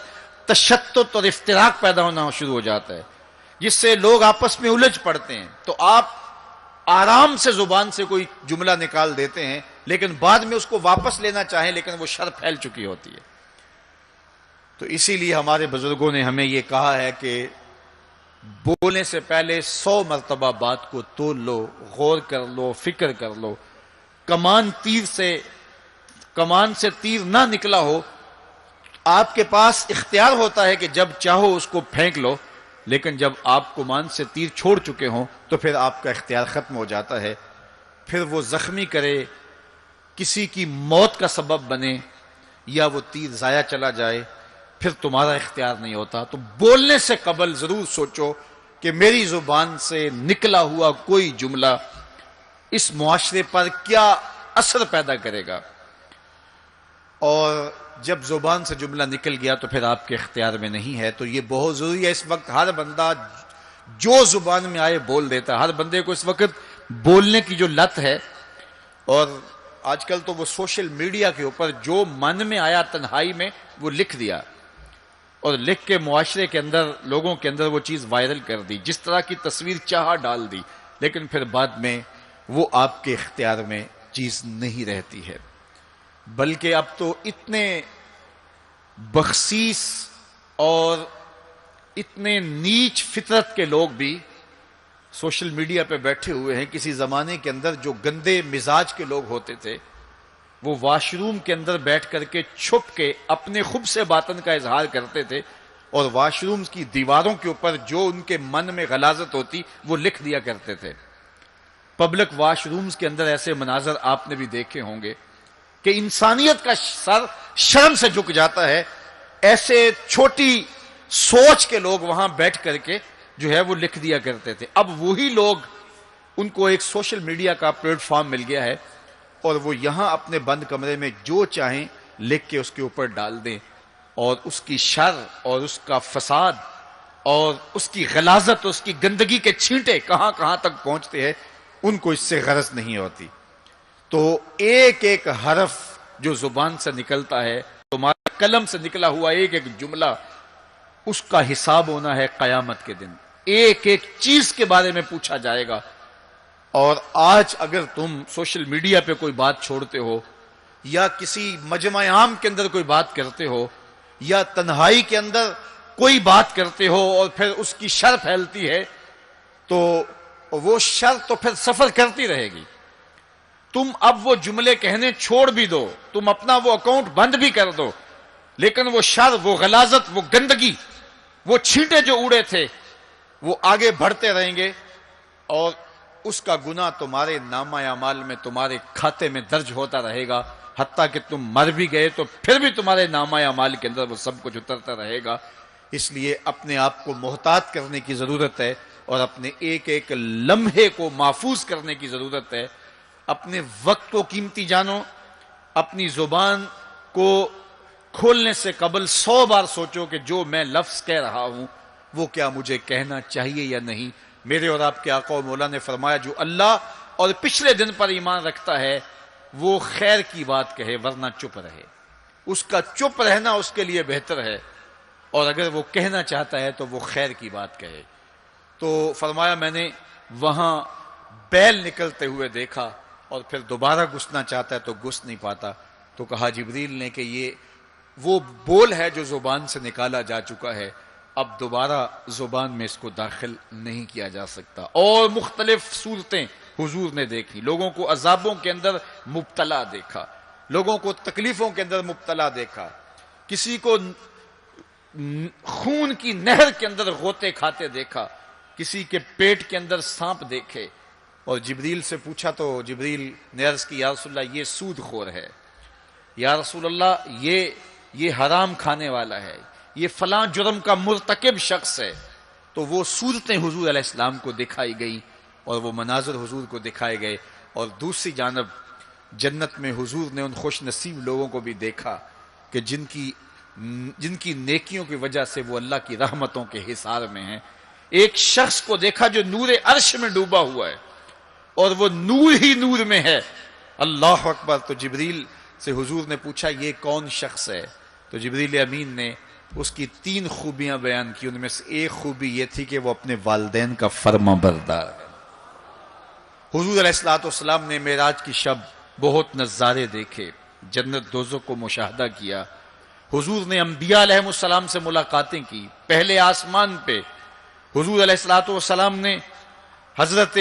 تشدد اور افتراق پیدا ہونا شروع ہو جاتا ہے، جس سے لوگ آپس میں الجھ پڑتے ہیں۔ تو آپ آرام سے زبان سے کوئی جملہ نکال دیتے ہیں لیکن بعد میں اس کو واپس لینا چاہیں لیکن وہ شر پھیل چکی ہوتی ہے۔ تو اسی لیے ہمارے بزرگوں نے ہمیں یہ کہا ہے کہ بولنے سے پہلے 100 مرتبہ بات کو تول لو، غور کر لو، فکر کر لو۔ کمان سے تیر نہ نکلا ہو، آپ کے پاس اختیار ہوتا ہے کہ جب چاہو اس کو پھینک لو، لیکن جب آپ کمان سے تیر چھوڑ چکے ہوں تو پھر آپ کا اختیار ختم ہو جاتا ہے۔ پھر وہ زخمی کرے، کسی کی موت کا سبب بنے، یا وہ تیر ضائع چلا جائے، پھر تمہارا اختیار نہیں ہوتا۔ تو بولنے سے قبل ضرور سوچو کہ میری زبان سے نکلا ہوا کوئی جملہ اس معاشرے پر کیا اثر پیدا کرے گا، اور جب زبان سے جملہ نکل گیا تو پھر آپ کے اختیار میں نہیں ہے۔ تو یہ بہت ضروری ہے۔ اس وقت ہر بندہ جو زبان میں آئے بول دیتا ہے، ہر بندے کو اس وقت بولنے کی جو لت ہے، اور آج کل تو وہ سوشل میڈیا کے اوپر جو من میں آیا تنہائی میں وہ لکھ دیا، اور لکھ کے معاشرے کے اندر لوگوں کے اندر وہ چیز وائرل کر دی، جس طرح کی تصویر چاہا ڈال دی، لیکن پھر بعد میں وہ آپ کے اختیار میں چیز نہیں رہتی ہے۔ بلکہ اب تو اتنے بخسیس اور اتنے نیچ فطرت کے لوگ بھی سوشل میڈیا پہ بیٹھے ہوئے ہیں. کسی زمانے کے اندر جو گندے مزاج کے لوگ ہوتے تھے وہ واش روم کے اندر بیٹھ کر کے چھپ کے اپنے خب سے باطن کا اظہار کرتے تھے اور واش روم کی دیواروں کے اوپر جو ان کے من میں غلاظت ہوتی وہ لکھ دیا کرتے تھے. پبلک واش رومز کے اندر ایسے مناظر آپ نے بھی دیکھے ہوں گے کہ انسانیت کا سر شرم سے جھک جاتا ہے. ایسے چھوٹی سوچ کے لوگ وہاں بیٹھ کر کے جو ہے وہ لکھ دیا کرتے تھے. اب وہی لوگ، ان کو ایک سوشل میڈیا کا پلیٹ فارم مل گیا ہے اور وہ یہاں اپنے بند کمرے میں جو چاہیں لکھ کے اس کے اوپر ڈال دیں، اور اس کی شر اور اس کا فساد اور اس کی غلاظت، اس کی گندگی کے چھینٹے کہاں کہاں تک پہنچتے ہیں ان کو اس سے غرض نہیں ہوتی. تو ایک ایک حرف جو زبان سے نکلتا ہے، تمہارے قلم سے نکلا ہوا ایک ایک جملہ، اس کا حساب ہونا ہے قیامت کے دن. ایک ایک چیز کے بارے میں پوچھا جائے گا. اور آج اگر تم سوشل میڈیا پہ کوئی بات چھوڑتے ہو یا کسی مجمع عام کے اندر کوئی بات کرتے ہو یا تنہائی کے اندر کوئی بات کرتے ہو اور پھر اس کی شر پھیلتی ہے، تو وہ شر تو پھر سفر کرتی رہے گی. تم اب وہ جملے کہنے چھوڑ بھی دو، تم اپنا وہ اکاؤنٹ بند بھی کر دو، لیکن وہ شر، وہ غلاظت، وہ گندگی، وہ چھینٹے جو اڑے تھے وہ آگے بڑھتے رہیں گے اور اس کا گناہ تمہارے نامہ اعمال میں، تمہارے کھاتے میں درج ہوتا رہے گا. حتیٰ کہ تم مر بھی گئے تو پھر بھی تمہارے نامہ اعمال کے اندر وہ سب کچھ اترتا رہے گا. اس لیے اپنے آپ کو محتاط کرنے کی ضرورت ہے اور اپنے ایک ایک لمحے کو محفوظ کرنے کی ضرورت ہے. اپنے وقت کو قیمتی جانو. اپنی زبان کو کھولنے سے قبل 100 بار سوچو کہ جو میں لفظ کہہ رہا ہوں وہ کیا مجھے کہنا چاہیے یا نہیں. میرے اور آپ کے آقا و مولا نے فرمایا جو اللہ اور پچھلے دن پر ایمان رکھتا ہے وہ خیر کی بات کہے ورنہ چپ رہے. اس کا چپ رہنا اس کے لیے بہتر ہے، اور اگر وہ کہنا چاہتا ہے تو وہ خیر کی بات کہے. تو فرمایا میں نے وہاں بیل نکلتے ہوئے دیکھا اور پھر دوبارہ گھسنا چاہتا ہے تو گھس نہیں پاتا. تو کہا جبریل نے کہ یہ وہ بول ہے جو زبان سے نکالا جا چکا ہے، اب دوبارہ زبان میں اس کو داخل نہیں کیا جا سکتا. اور مختلف صورتیں حضور نے دیکھی. لوگوں کو عذابوں کے اندر مبتلا دیکھا، لوگوں کو تکلیفوں کے اندر مبتلا دیکھا، کسی کو خون کی نہر کے اندر غوطے کھاتے دیکھا، کسی کے پیٹ کے اندر سانپ دیکھے. اور جبریل سے پوچھا تو جبریل نے عرض کی یا رسول اللہ یہ سود خور ہے، یا رسول اللہ یہ حرام کھانے والا ہے، یہ فلاں جرم کا مرتکب شخص ہے. تو وہ صورتیں حضور علیہ السلام کو دکھائی گئی اور وہ مناظر حضور کو دکھائے گئے. اور دوسری جانب جنت میں حضور نے ان خوش نصیب لوگوں کو بھی دیکھا کہ جن کی نیکیوں کی وجہ سے وہ اللہ کی رحمتوں کے حصار میں ہیں. ایک شخص کو دیکھا جو نور عرش میں ڈوبا ہوا ہے اور وہ نور ہی نور میں ہے. اللہ اکبر. تو جبریل سے حضور نے پوچھا یہ کون شخص ہے؟ تو جبریل امین نے اس کی 3 خوبیاں بیان کی. ان میں سے ایک خوبی یہ تھی کہ وہ اپنے والدین کا فرما بردار ہے. حضور علیہ السلام نے معراج کی شب بہت نظارے دیکھے، جنت دوزخ کو مشاہدہ کیا. حضور نے انبیاء علیہ السلام سے ملاقاتیں کی. پہلے آسمان پہ حضور علیہ السلام نے حضرت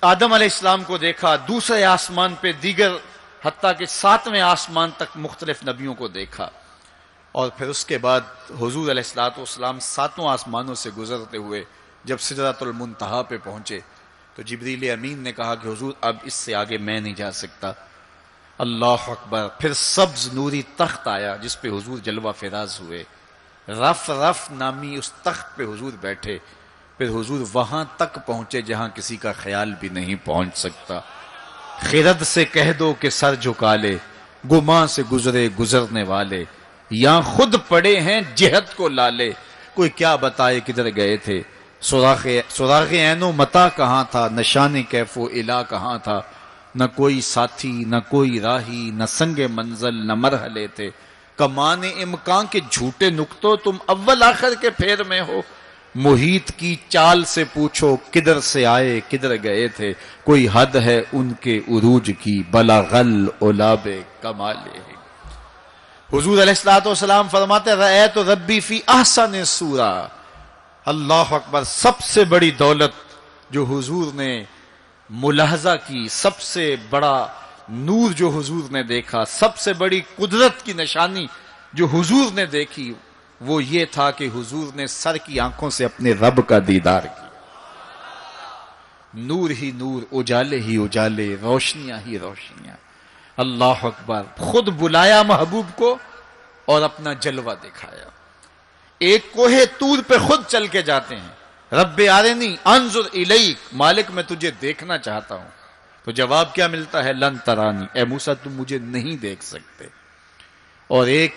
آدم علیہ السلام کو دیکھا. دوسرے آسمان پہ دیگر حتیٰ کہ 7ویں آسمان تک مختلف نبیوں کو دیکھا. اور پھر اس کے بعد حضور علیہ السلام 7 آسمانوں سے گزرتے ہوئے جب سدرۃ المنتہا پہ پہنچے تو جبریل امین نے کہا کہ حضور اب اس سے آگے میں نہیں جا سکتا. اللہ اکبر. پھر سبز نوری تخت آیا جس پہ حضور جلوہ فراز ہوئے. رف نامی اس تخت پہ حضور بیٹھے. پھر حضور وہاں تک پہنچے جہاں کسی کا خیال بھی نہیں پہنچ سکتا. خرد سے کہہ دو کہ سر جھکا لے، گماں سے گزرے گزرنے والے، یہاں خود پڑے ہیں جہت کو لالے. کوئی کیا بتائے کدھر گئے تھے، سراغ عین و متا کہاں تھا، نشان کیف و الا کہاں تھا. نہ کوئی ساتھی نہ کوئی راہی، نہ سنگ منزل نہ مرحلے تھے. کمان امکان کے جھوٹے نکتوں تم اول آخر کے پھیر میں ہو. محیط کی چال سے پوچھو کدھر سے آئے کدھر گئے تھے، کوئی حد ہے ان کے عروج کی، بلغل اولاب کمالے۔ حضور علیہ الصلوۃ والسلام فرماتے رأیت ربی فی احسن صورہ، اللہ اکبر، سب سے بڑی دولت جو حضور نے ملاحظہ کی، سب سے بڑا نور جو حضور نے دیکھا، سب سے بڑی قدرت کی نشانی جو حضور نے دیکھی، وہ یہ تھا کہ حضور نے سر کی آنکھوں سے اپنے رب کا دیدار کیا۔ نور ہی نور، اجالے ہی اجالے، روشنیاں ہی روشنیاں۔ اللہ اکبر، خود بلایا محبوب کو اور اپنا جلوہ دکھایا۔ ایک کوہ طور پہ خود چل کے جاتے ہیں، رب ارنی انظر الیک، مالک میں تجھے دیکھنا چاہتا ہوں۔ تو جواب کیا ملتا ہے؟ لن ترانی، اے موسیٰ تم مجھے نہیں دیکھ سکتے۔ اور ایک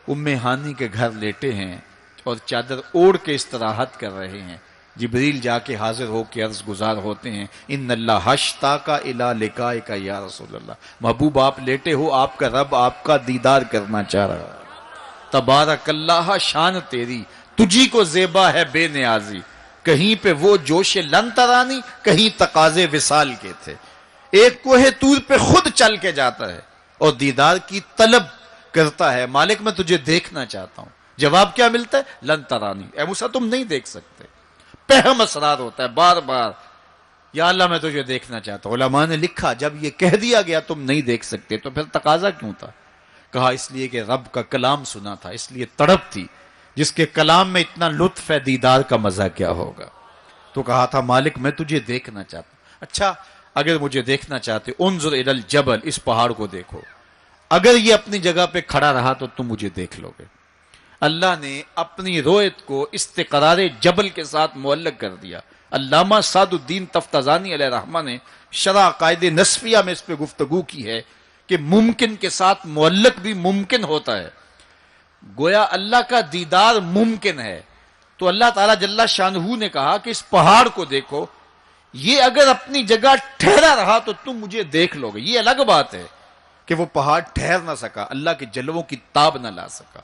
ام ہانی کے گھر لیٹے ہیں اور چادر اوڑھ کے استراحت کر رہے ہیں، جبریل جا کے حاضر ہو کے عرض گزار ہوتے ہیں، ان اللہ اشتاق الی لقائک یا رسول اللہ، محبوب آپ لیٹے ہو، آپ کا رب آپ کا دیدار کرنا چاہ رہا ہے۔ تبارک اللہ، شان تیری، تجھی کو زیبا ہے بے نیازی۔ کہیں پہ وہ جوش لن ترانی، کہیں تقاضے وصال کے تھے۔ ایک کوہ طور پہ خود چل کے جاتا ہے اور دیدار کی طلب کرتا ہے، مالک میں تجھے دیکھنا چاہتا ہوں۔ جواب کیا ملتا ہے؟ لن ترانی، اے موسیٰ تم نہیں دیکھ سکتے۔ پہم اسرار ہوتا ہے بار بار، یا اللہ میں تجھے دیکھنا چاہتا ہوں۔ علماء نے لکھا جب یہ کہہ دیا گیا تم نہیں دیکھ سکتے تو پھر تقاضا کیوں تھا؟ کہا اس لیے کہ رب کا کلام سنا تھا، اس لیے تڑپ تھی، جس کے کلام میں اتنا لطف ہے دیدار کا مزہ کیا ہوگا۔ تو کہا تھا مالک میں تجھے دیکھنا چاہتا ہوں۔ اچھا اگر مجھے دیکھنا چاہتے انظر الی الجبل، اس پہاڑ کو دیکھو، اگر یہ اپنی جگہ پہ کھڑا رہا تو تم مجھے دیکھ لو گے۔ اللہ نے اپنی رویت کو استقرار جبل کے ساتھ معلق کر دیا۔ علامہ سعد الدین تفتازانی علیہ رحمہ نے شرح قائد نصفیہ میں اس پہ گفتگو کی ہے کہ ممکن کے ساتھ معلق بھی ممکن ہوتا ہے۔ گویا اللہ کا دیدار ممکن ہے، تو اللہ تعالیٰ جل شانہ نے کہا کہ اس پہاڑ کو دیکھو، یہ اگر اپنی جگہ ٹھہرا رہا تو تم مجھے دیکھ لو گے۔ یہ الگ بات ہے کہ وہ پہاڑ ٹھہر نہ سکا، اللہ کے جلووں کی تاب نہ لا سکا۔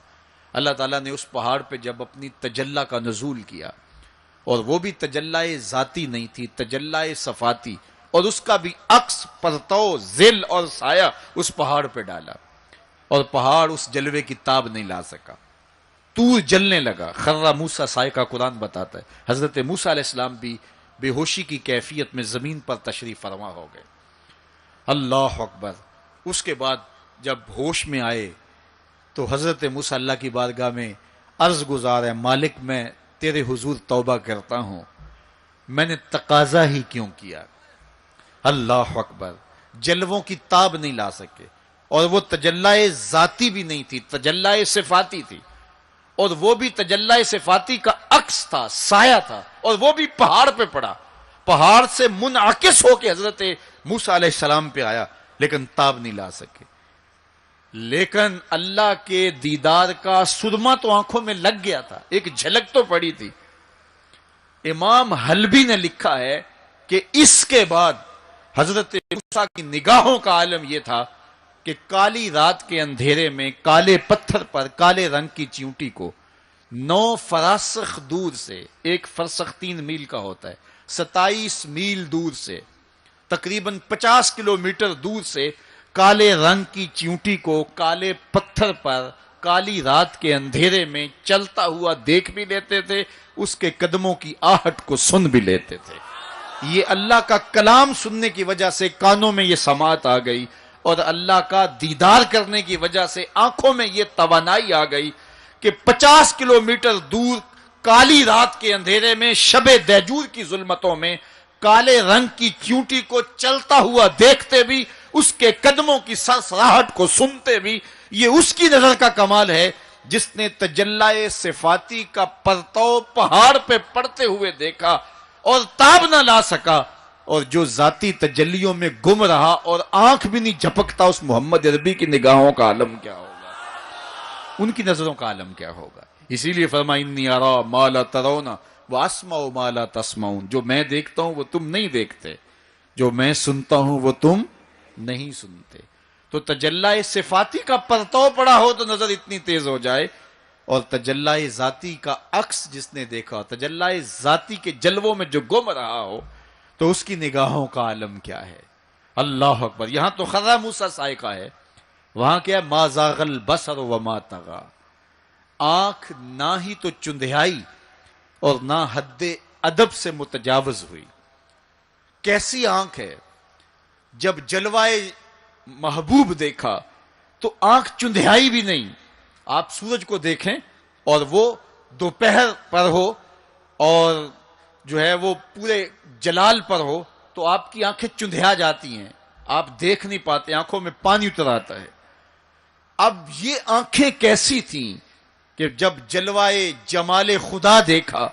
اللہ تعالیٰ نے اس پہاڑ پہ جب اپنی تجلی کا نزول کیا، اور وہ بھی تجلی ذاتی نہیں تھی، تجلی صفاتی، اور اس کا بھی عکس، پرتو، ظل اور سایہ اس پہاڑ پہ ڈالا، اور پہاڑ اس جلوے کی تاب نہیں لا سکا۔ طور جلنے لگا، خر موسیٰ سائے کا قرآن بتاتا ہے۔ حضرت موسیٰ علیہ السلام بھی بے ہوشی کی کیفیت میں زمین پر تشریف فرما ہو گئے۔ اللہ اکبر۔ اس کے بعد جب ہوش میں آئے تو حضرت موسیٰ اللہ کی بارگاہ میں عرض گزار ہے، مالک میں تیرے حضور توبہ کرتا ہوں، میں نے تقاضا ہی کیوں کیا۔ اللہ اکبر۔ جلووں کی تاب نہیں لا سکے، اور وہ تجلی ذاتی بھی نہیں تھی، تجلی صفاتی تھی، اور وہ بھی تجلی صفاتی کا عکس تھا، سایہ تھا، اور وہ بھی پہاڑ پہ پڑا، پہاڑ سے منعکس ہو کے حضرت موسیٰ علیہ السلام پہ آیا، لیکن تاب نہیں لا سکے۔ لیکن اللہ کے دیدار کا سرما تو آنکھوں میں لگ گیا تھا، ایک جھلک تو پڑی تھی۔ امام حلبی نے لکھا ہے کہ اس کے بعد حضرت موسیٰ کی نگاہوں کا عالم یہ تھا کہ کالی رات کے اندھیرے میں کالے پتھر پر کالے رنگ کی چیونٹی کو 9 فراسخ دور سے، ایک فرسخ 3 میل کا ہوتا ہے، 27 میل دور سے، تقریباً 50 کلومیٹر دور سے کالے رنگ کی چیونٹی کو کالے پتھر پر کالی رات کے اندھیرے میں چلتا ہوا دیکھ بھی لیتے تھے، اس کے قدموں کی آہٹ کو سن بھی لیتے تھے۔ یہ اللہ کا کلام سننے کی وجہ سے کانوں میں یہ سماعت آ گئی، اور اللہ کا دیدار کرنے کی وجہ سے آنکھوں میں یہ توانائی آ گئی کہ 50 کلومیٹر دور کالی رات کے اندھیرے میں، شب دیجور کی ظلمتوں میں، کالے رنگ کی چیونٹی کو چلتا ہوا دیکھتے بھی، اس کے قدموں کی سرسراہٹ کو سنتے بھی۔ یہ اس کی نظر کا کمال ہے جس نے تجلی صفاتی کا پرتو پہاڑ پہ پڑتے ہوئے دیکھا اور تاب نہ لا سکا، اور جو ذاتی تجلیوں میں گم رہا اور آنکھ بھی نہیں جھپکتا، اس محمد عربی کی نگاہوں کا عالم کیا ہوگا، ان کی نظروں کا عالم کیا ہوگا۔ اسی لیے فرمایا انی ارا ما لا ترون واسمع ما لا تسمعون، جو میں دیکھتا ہوں وہ تم نہیں دیکھتے، جو میں سنتا ہوں وہ تم نہیں سنتے۔ تو تجلی صفاتی کا پرتو پڑا ہو تو نظر اتنی تیز ہو جائے اور تجلی ذاتی کا عکس جس نے دیکھا، تجلی ذاتی کے جلووں میں جو گم رہا ہو، تو اس کی نگاہوں کا عالم کیا ہے؟ اللہ اکبر. یہاں تو خضا موسیٰ صاعقہ ہے، وہاں کیا ہے؟ ما زاغ البصر وما طغی. آنکھ نہ ہی تو چندھیائی اور نہ حد ادب سے متجاوز ہوئی. کیسی آنکھ ہے؟ جب جلوائے محبوب دیکھا تو آنکھ چندھیائی بھی نہیں. آپ سورج کو دیکھیں اور وہ دوپہر پر ہو اور جو ہے وہ پورے جلال پر ہو تو آپ کی آنکھیں چندھیا جاتی ہیں، آپ دیکھ نہیں پاتے، آنکھوں میں پانی اتر آتا ہے. اب یہ آنکھیں کیسی تھیں کہ جب جلوائے جمال خدا دیکھا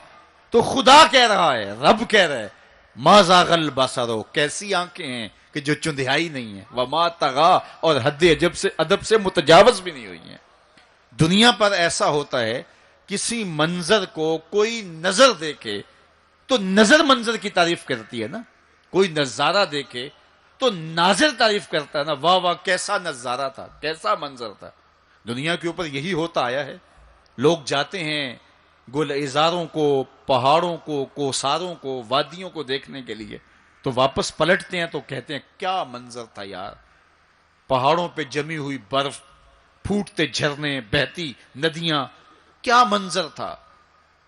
تو خدا کہہ رہا ہے، رب کہہ رہا ہے ما زاغ البصر. کیسی آنکھیں ہیں کہ جو چندھیائی نہیں ہیں، وما طغی، اور حد ادب سے متجاوز بھی نہیں ہوئی ہیں. دنیا پر ایسا ہوتا ہے، کسی منظر کو کوئی نظر دیکھے تو نظر منظر کی تعریف کرتی ہے نا. کوئی نظارہ دیکھے تو ناظر تعریف کرتا ہے نا، واہ واہ کیسا نظارہ تھا، کیسا منظر تھا. دنیا کے اوپر یہی ہوتا آیا ہے. لوگ جاتے ہیں گلزاروں کو، پہاڑوں کو، کوساروں کو، وادیوں کو دیکھنے کے لیے، تو واپس پلٹتے ہیں تو کہتے ہیں کیا منظر تھا یار. پہاڑوں پہ جمی ہوئی برف، پھوٹتے جھرنے، بہتی ندیاں، کیا منظر تھا،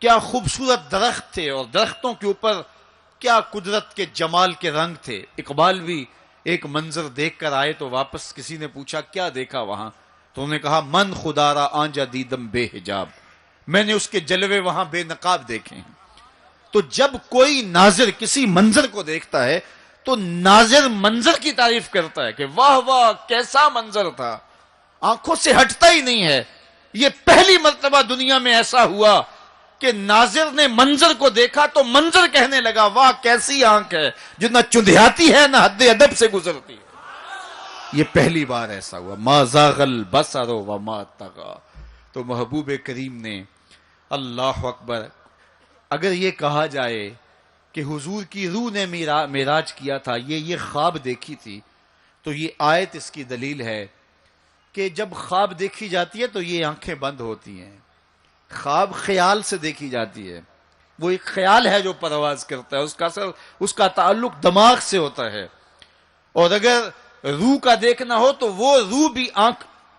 کیا خوبصورت درخت تھے، اور درختوں کے اوپر کیا قدرت کے جمال کے رنگ تھے. اقبال بھی ایک منظر دیکھ کر آئے تو واپس کسی نے پوچھا کیا دیکھا وہاں، تو انہوں نے کہا من خدا را آنجا دیدم بے حجاب. میں نے اس کے جلوے وہاں بے نقاب دیکھے ہیں. تو جب کوئی ناظر کسی منظر کو دیکھتا ہے تو ناظر منظر کی تعریف کرتا ہے کہ واہ واہ کیسا منظر تھا، آنکھوں سے ہٹتا ہی نہیں ہے. یہ پہلی مرتبہ دنیا میں ایسا ہوا کہ ناظر نے منظر کو دیکھا تو منظر کہنے لگا واہ کیسی آنکھ ہے جو نہ چندھیاتی ہے نہ حد ادب سے گزرتی ہے. یہ پہلی بار ایسا ہوا. ما زاغ البصر وما طغی. تو محبوب کریم نے، اللہ اکبر، اگر یہ کہا جائے کہ حضور کی روح نے معراج کیا تھا، یہ خواب دیکھی تھی، تو یہ آیت اس کی دلیل ہے کہ جب خواب دیکھی جاتی ہے تو یہ آنکھیں بند ہوتی ہیں. خواب خیال سے دیکھی جاتی ہے، وہ ایک خیال ہے جو پرواز کرتا ہے، اس کا تعلق دماغ سے ہوتا ہے. اور اگر روح کا دیکھنا ہو تو وہ روح بھی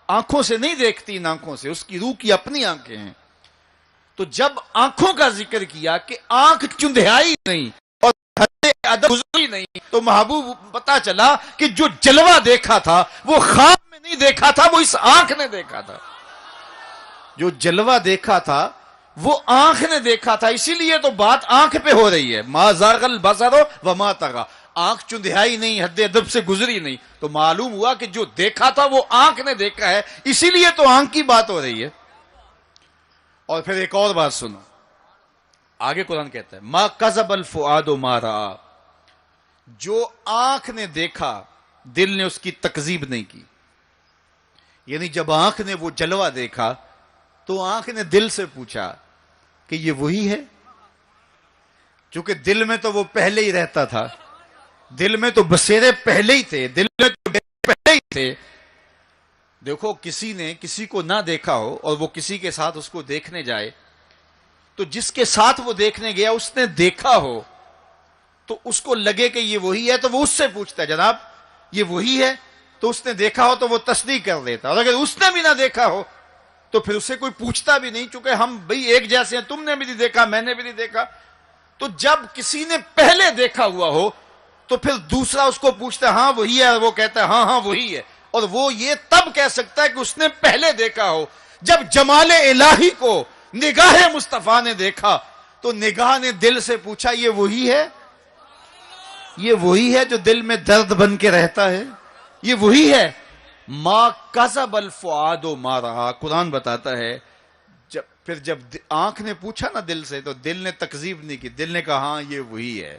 آنکھوں سے نہیں دیکھتی، ان آنکھوں سے، اس کی روح کی اپنی آنکھیں ہیں. تو جب آنکھوں کا ذکر کیا کہ آنکھ چندھیائی نہیں اور حد ادب گزری نہیں، تو محبوب پتا چلا کہ جو جلوہ دیکھا تھا وہ خواب میں نہیں دیکھا تھا، وہ اس آنکھ نے دیکھا تھا. جو جلوہ دیکھا تھا وہ آنکھ نے دیکھا تھا. اسی لیے تو بات آنکھ پہ ہو رہی ہے. ما زاغ البصر وما طغی. آنکھ چندھیائی نہیں، حد ادب سے گزری نہیں، تو معلوم ہوا کہ جو دیکھا تھا وہ آنکھ نے دیکھا ہے، اسی لیے تو آنکھ کی بات ہو رہی ہے. اور پھر ایک اور بات سنو، آگے قرآن کہتا ہے ما کذب الفؤاد ما رأى. جو آنکھ نے دیکھا دل نے اس کی تکذیب نہیں کی. یعنی جب آنکھ نے وہ جلوہ دیکھا تو آنکھ نے دل سے پوچھا کہ یہ وہی ہے، چونکہ دل میں تو وہ پہلے ہی رہتا تھا، دل میں تو بسیرے پہلے ہی تھے، دل میں تو پہلے ہی تھے. دیکھو کسی نے کسی کو نہ دیکھا ہو اور وہ کسی کے ساتھ اس کو دیکھنے جائے، تو جس کے ساتھ وہ دیکھنے گیا اس نے دیکھا ہو تو اس کو لگے کہ یہ وہی ہے، تو وہ اس سے پوچھتا ہے جناب یہ وہی ہے، تو اس نے دیکھا ہو تو وہ تصدیق کر دیتا. اور اگر اس نے بھی نہ دیکھا ہو تو پھر اسے کوئی پوچھتا بھی نہیں، چونکہ ہم بھئی ایک جیسے ہیں، تم نے بھی نہیں دیکھا میں نے بھی نہیں دیکھا. تو جب کسی نے پہلے دیکھا ہوا ہو تو پھر دوسرا اس کو پوچھتا ہے ہاں وہی ہے، اور وہ کہتا ہے ہاں ہاں وہی ہے. اور وہ یہ تب کہہ سکتا ہے کہ اس نے پہلے دیکھا ہو. جب جمال الہی کو نگاہ مصطفیٰ نے دیکھا تو نگاہ نے دل سے پوچھا یہ وہی ہے، یہ وہی ہے جو دل میں درد بن کے رہتا ہے، یہ وہی ہے. ما کذب الفؤاد ما رأى. قرآن بتاتا ہے جب آنکھ نے پوچھا نا دل سے تو دل نے تکذیب نہیں کی، دل نے کہا ہاں یہ وہی ہے.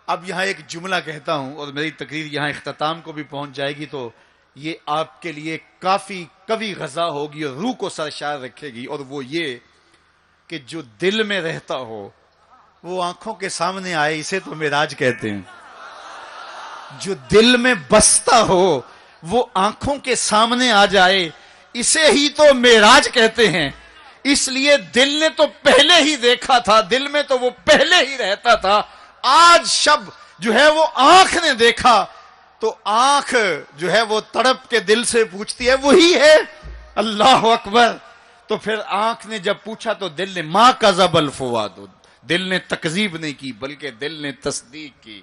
اب یہاں ایک جملہ کہتا ہوں اور میری تقریر یہاں اختتام کو بھی پہنچ جائے گی، تو یہ آپ کے لیے کافی قوی غذا ہوگی اور روح کو سرشار رکھے گی. اور وہ یہ کہ جو دل میں رہتا ہو وہ آنکھوں کے سامنے آئے، اسے تو معراج کہتے ہیں. جو دل میں بستا ہو وہ آنکھوں کے سامنے آ جائے، اسے ہی تو معراج کہتے ہیں. اس لیے دل نے تو پہلے ہی دیکھا تھا, دل میں تو وہ پہلے ہی رہتا تھا. آج شب جو ہے وہ آنکھ نے دیکھا, تو آنکھ جو ہے وہ تڑپ کے دل سے پوچھتی ہے وہی ہے. اللہ اکبر. تو پھر آنکھ نے جب پوچھا تو دل نے ما کذب الفؤاد, دل نے تکذیب نہیں کی بلکہ دل نے تصدیق کی.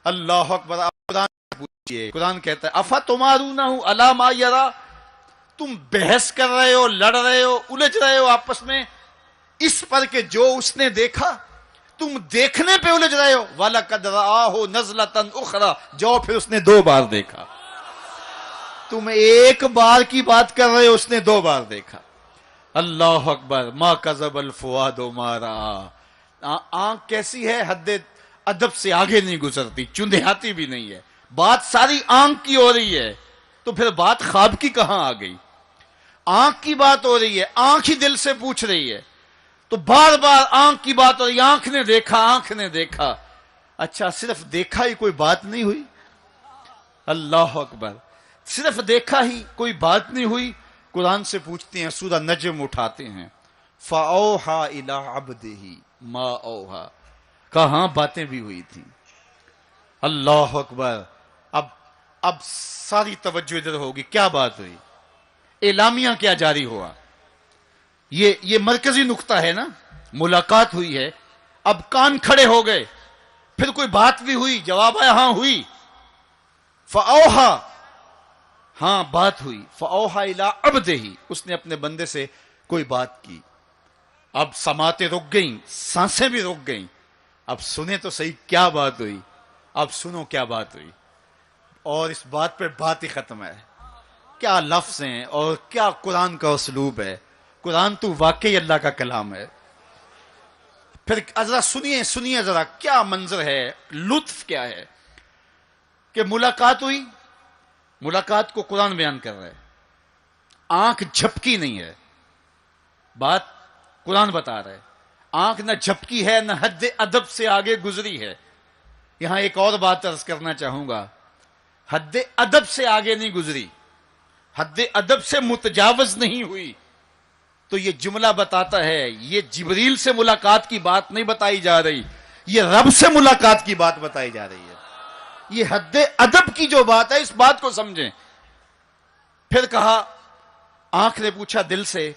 اللہ اکبر. قرآن پوچھئے, قرآن کہتا ہے افتمارونہ علی ما یری, تم بحث کر رہے ہو, لڑ رہے ہو, الجھ رہے ہو آپس میں اس پر کہ جو اس نے دیکھا, تم دیکھنے پہ الجھ رہے ہو. وَلَقَدْ رَآهُ نَزْلَةً أُخْرَى, جو پھر اس نے 2 بار دیکھا. تم ایک بار کی بات کر رہے ہو, اس نے 2 بار دیکھا. اللہ اکبر. ما کذب الفؤاد ما رأى. آنکھ کیسی ہے, حد ادب سے آگے نہیں گزرتی, چندیاتی بھی نہیں ہے. بات ساری آنکھ کی ہو رہی ہے, تو پھر بات خواب کی کہاں آ گئی؟ آنکھ کی بات ہو رہی ہے, آنکھ ہی دل سے پوچھ رہی ہے, تو بار بار آنکھ کی بات ہو رہی ہے. آنکھ نے دیکھا, آنکھ نے دیکھا. اچھا صرف دیکھا ہی کوئی بات نہیں ہوئی؟ اللہ اکبر. صرف دیکھا ہی کوئی بات نہیں ہوئی؟ قرآن سے پوچھتے ہیں, سورہ نجم اٹھاتے ہیں, فَأَوْحَا إِلَىٰ عَبْدِهِ مَا أَوْحَا. کہاں باتیں بھی ہوئی تھیں. اللہ اکبر. اب ساری توجہ ادھر ہوگی. کیا بات ہوئی؟ اعلامیہ کیا جاری ہوا؟ یہ مرکزی نقطہ ہے نا. ملاقات ہوئی ہے, اب کان کھڑے ہو گئے, پھر کوئی بات بھی ہوئی, جواب آیا ہاں ہوئی. فَأَوْحَا, ہاں بات ہوئی. فَأَوْحَا إِلَىٰ عَبْدِهِ, اس نے اپنے بندے سے کوئی بات کی. اب سماعتیں رک گئیں, سانسیں بھی رک گئیں. اب سنیں تو صحیح کیا بات ہوئی. اب سنو کیا بات ہوئی. اور اس بات پہ بات ہی ختم ہے. کیا لفظ ہیں اور کیا قرآن کا اسلوب ہے. قرآن تو واقعی اللہ کا کلام ہے. پھر ذرا سنیے ذرا کیا منظر ہے, لطف کیا ہے کہ ملاقات ہوئی. ملاقات کو قرآن بیان کر رہا ہے. آنکھ جھپکی نہیں ہے, بات قرآن بتا رہا ہے. آنکھ نہ جھپکی ہے, نہ حد ادب سے آگے گزری ہے. یہاں ایک اور بات عرض کرنا چاہوں گا, حد ادب سے آگے نہیں گزری, حد ادب سے متجاوز نہیں ہوئی. تو یہ جملہ بتاتا ہے یہ جبریل سے ملاقات کی بات نہیں بتائی جا رہی, یہ رب سے ملاقات کی بات بتائی جا رہی ہے. یہ حد ادب کی جو بات ہے, اس بات کو سمجھیں. پھر کہا, آنکھ نے پوچھا دل سے,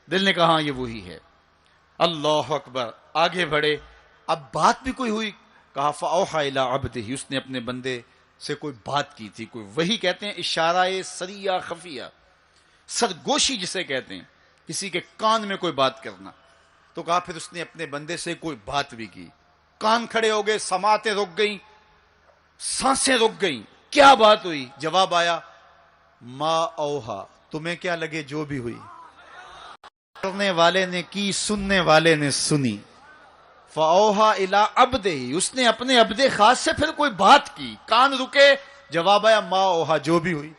دل نے کہا یہ وہی ہے. اللہ اکبر. آگے بڑھے, اب بات بھی کوئی ہوئی. کہا فَأَوْحَا إِلَىٰ عَبْدِهِ, اس نے اپنے بندے سے کوئی بات کی تھی. کوئی وہی کہتے ہیں اشارہ سریہ خفیہ, سرگوشی جسے کہتے ہیں, کسی کے کان میں کوئی بات کرنا. تو کہا پھر اس نے اپنے بندے سے کوئی بات بھی کی. کان کھڑے ہو گئے, سماعتیں رک گئیں, سانسیں رک گئیں. کیا بات ہوئی؟ جواب آیا ما اوہا, تمہیں کیا لگے جو بھی ہوئی. کرنے والے نے کی, سننے والے نے سنی. فَأَوْحَا إِلَىٰ عَبْدِهِ, اس نے اپنے عبد خاص سے پھر کوئی بات کی. کان رکے, جواب آیا ما اوہا, جو بھی ہوئی.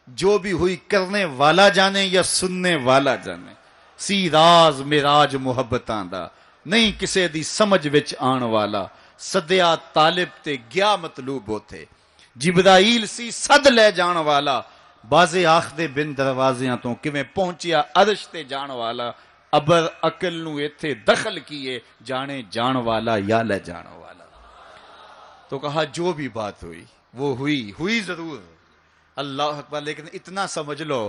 جو بھی ہوئی کرنے والا جانے یا سننے والا جانے. سی راز میراج محبتاں دا, نہیں کسے دی سمجھ وچ آن والا. سدیا طالب تے گیا مطلوب ہوتے, جبرائیل سی صد لے جان والا. بازے آخدے بن دروازیاں تو کیویں پہنچیا عرش تے جان والا. ابر عقل نو ایتھے دخل کیے, جانے جان والا یا لے جان والا. تو کہا جو بھی بات ہوئی وہ ہوئی ضرور. اللہ اکبر. لیکن اتنا سمجھ لو,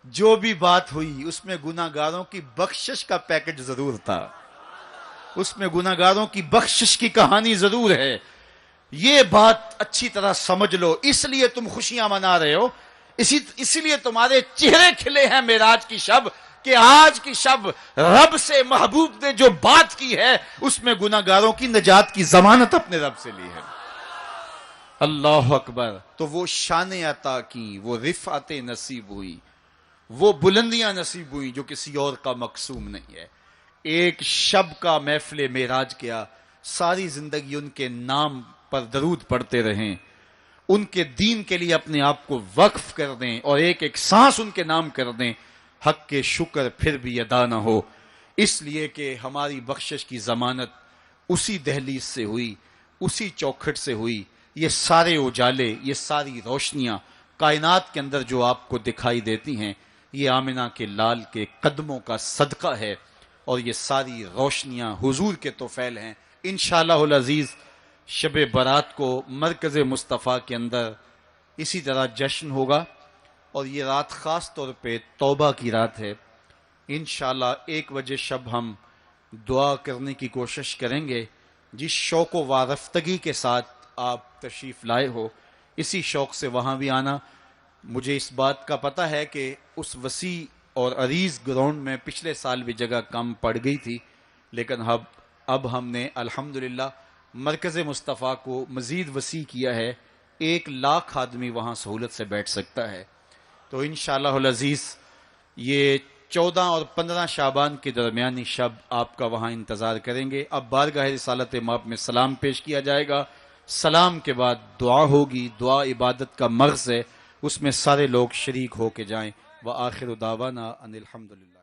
جو بھی بات ہوئی اس میں گناہگاروں کی بخشش کا پیکج ضرور تھا, اس میں گناہگاروں کی بخشش کی کہانی ضرور ہے. یہ بات اچھی طرح سمجھ لو. اس لیے تم خوشیاں منا رہے ہو, اسی لیے تمہارے چہرے کھلے ہیں معراج کی شب, کہ آج کی شب رب سے محبوب نے جو بات کی ہے اس میں گناہگاروں کی نجات کی ضمانت اپنے رب سے لی ہے. اللہ اکبر. تو وہ شان عطا کی, وہ رفعت نصیب ہوئی, وہ بلندیاں نصیب ہوئی جو کسی اور کا مقسوم نہیں ہے. ایک شب کا محفل معراج کیا, ساری زندگی ان کے نام پر درود پڑھتے رہیں, ان کے دین کے لیے اپنے آپ کو وقف کر دیں, اور ایک ایک سانس ان کے نام کر دیں. حق کے شکر پھر بھی ادا نہ ہو, اس لیے کہ ہماری بخشش کی ضمانت اسی دہلیز سے ہوئی, اسی چوکھٹ سے ہوئی. یہ سارے اجالے, یہ ساری روشنیاں کائنات کے اندر جو آپ کو دکھائی دیتی ہیں, یہ آمنہ کے لال کے قدموں کا صدقہ ہے، اور یہ ساری روشنیاں حضور کے طفیل ہیں۔ انشاءاللہ العزیز شب برات کو مرکز مصطفیٰ کے اندر اسی طرح جشن ہوگا، اور یہ رات خاص طور پہ توبہ کی رات ہے۔ انشاءاللہ 1 بجے شب ہم دعا کرنے کی کوشش کریں گے۔ جس شوق و وارفتگی کے ساتھ آپ تشریف لائے ہو، اسی شوق سے وہاں بھی آنا۔ مجھے اس بات کا پتہ ہے کہ اس وسیع اور عریض گراؤنڈ میں پچھلے سال بھی جگہ کم پڑ گئی تھی، لیکن اب ہم نے الحمدللہ مرکز مصطفیٰ کو مزید وسیع کیا ہے۔ 1 لاکھ آدمی وہاں سہولت سے بیٹھ سکتا ہے۔ تو انشاءاللہ العزیز یہ 14 اور 15 شعبان کے درمیانی شب آپ کا وہاں انتظار کریں گے۔ اب بارگاہ رسالت مآب میں سلام پیش کیا جائے گا، سلام کے بعد دعا ہوگی۔ دعا عبادت کا مغز ہے، اس میں سارے لوگ شریک ہو کے جائیں۔ وآخر دعوانا ان الحمدللہ۔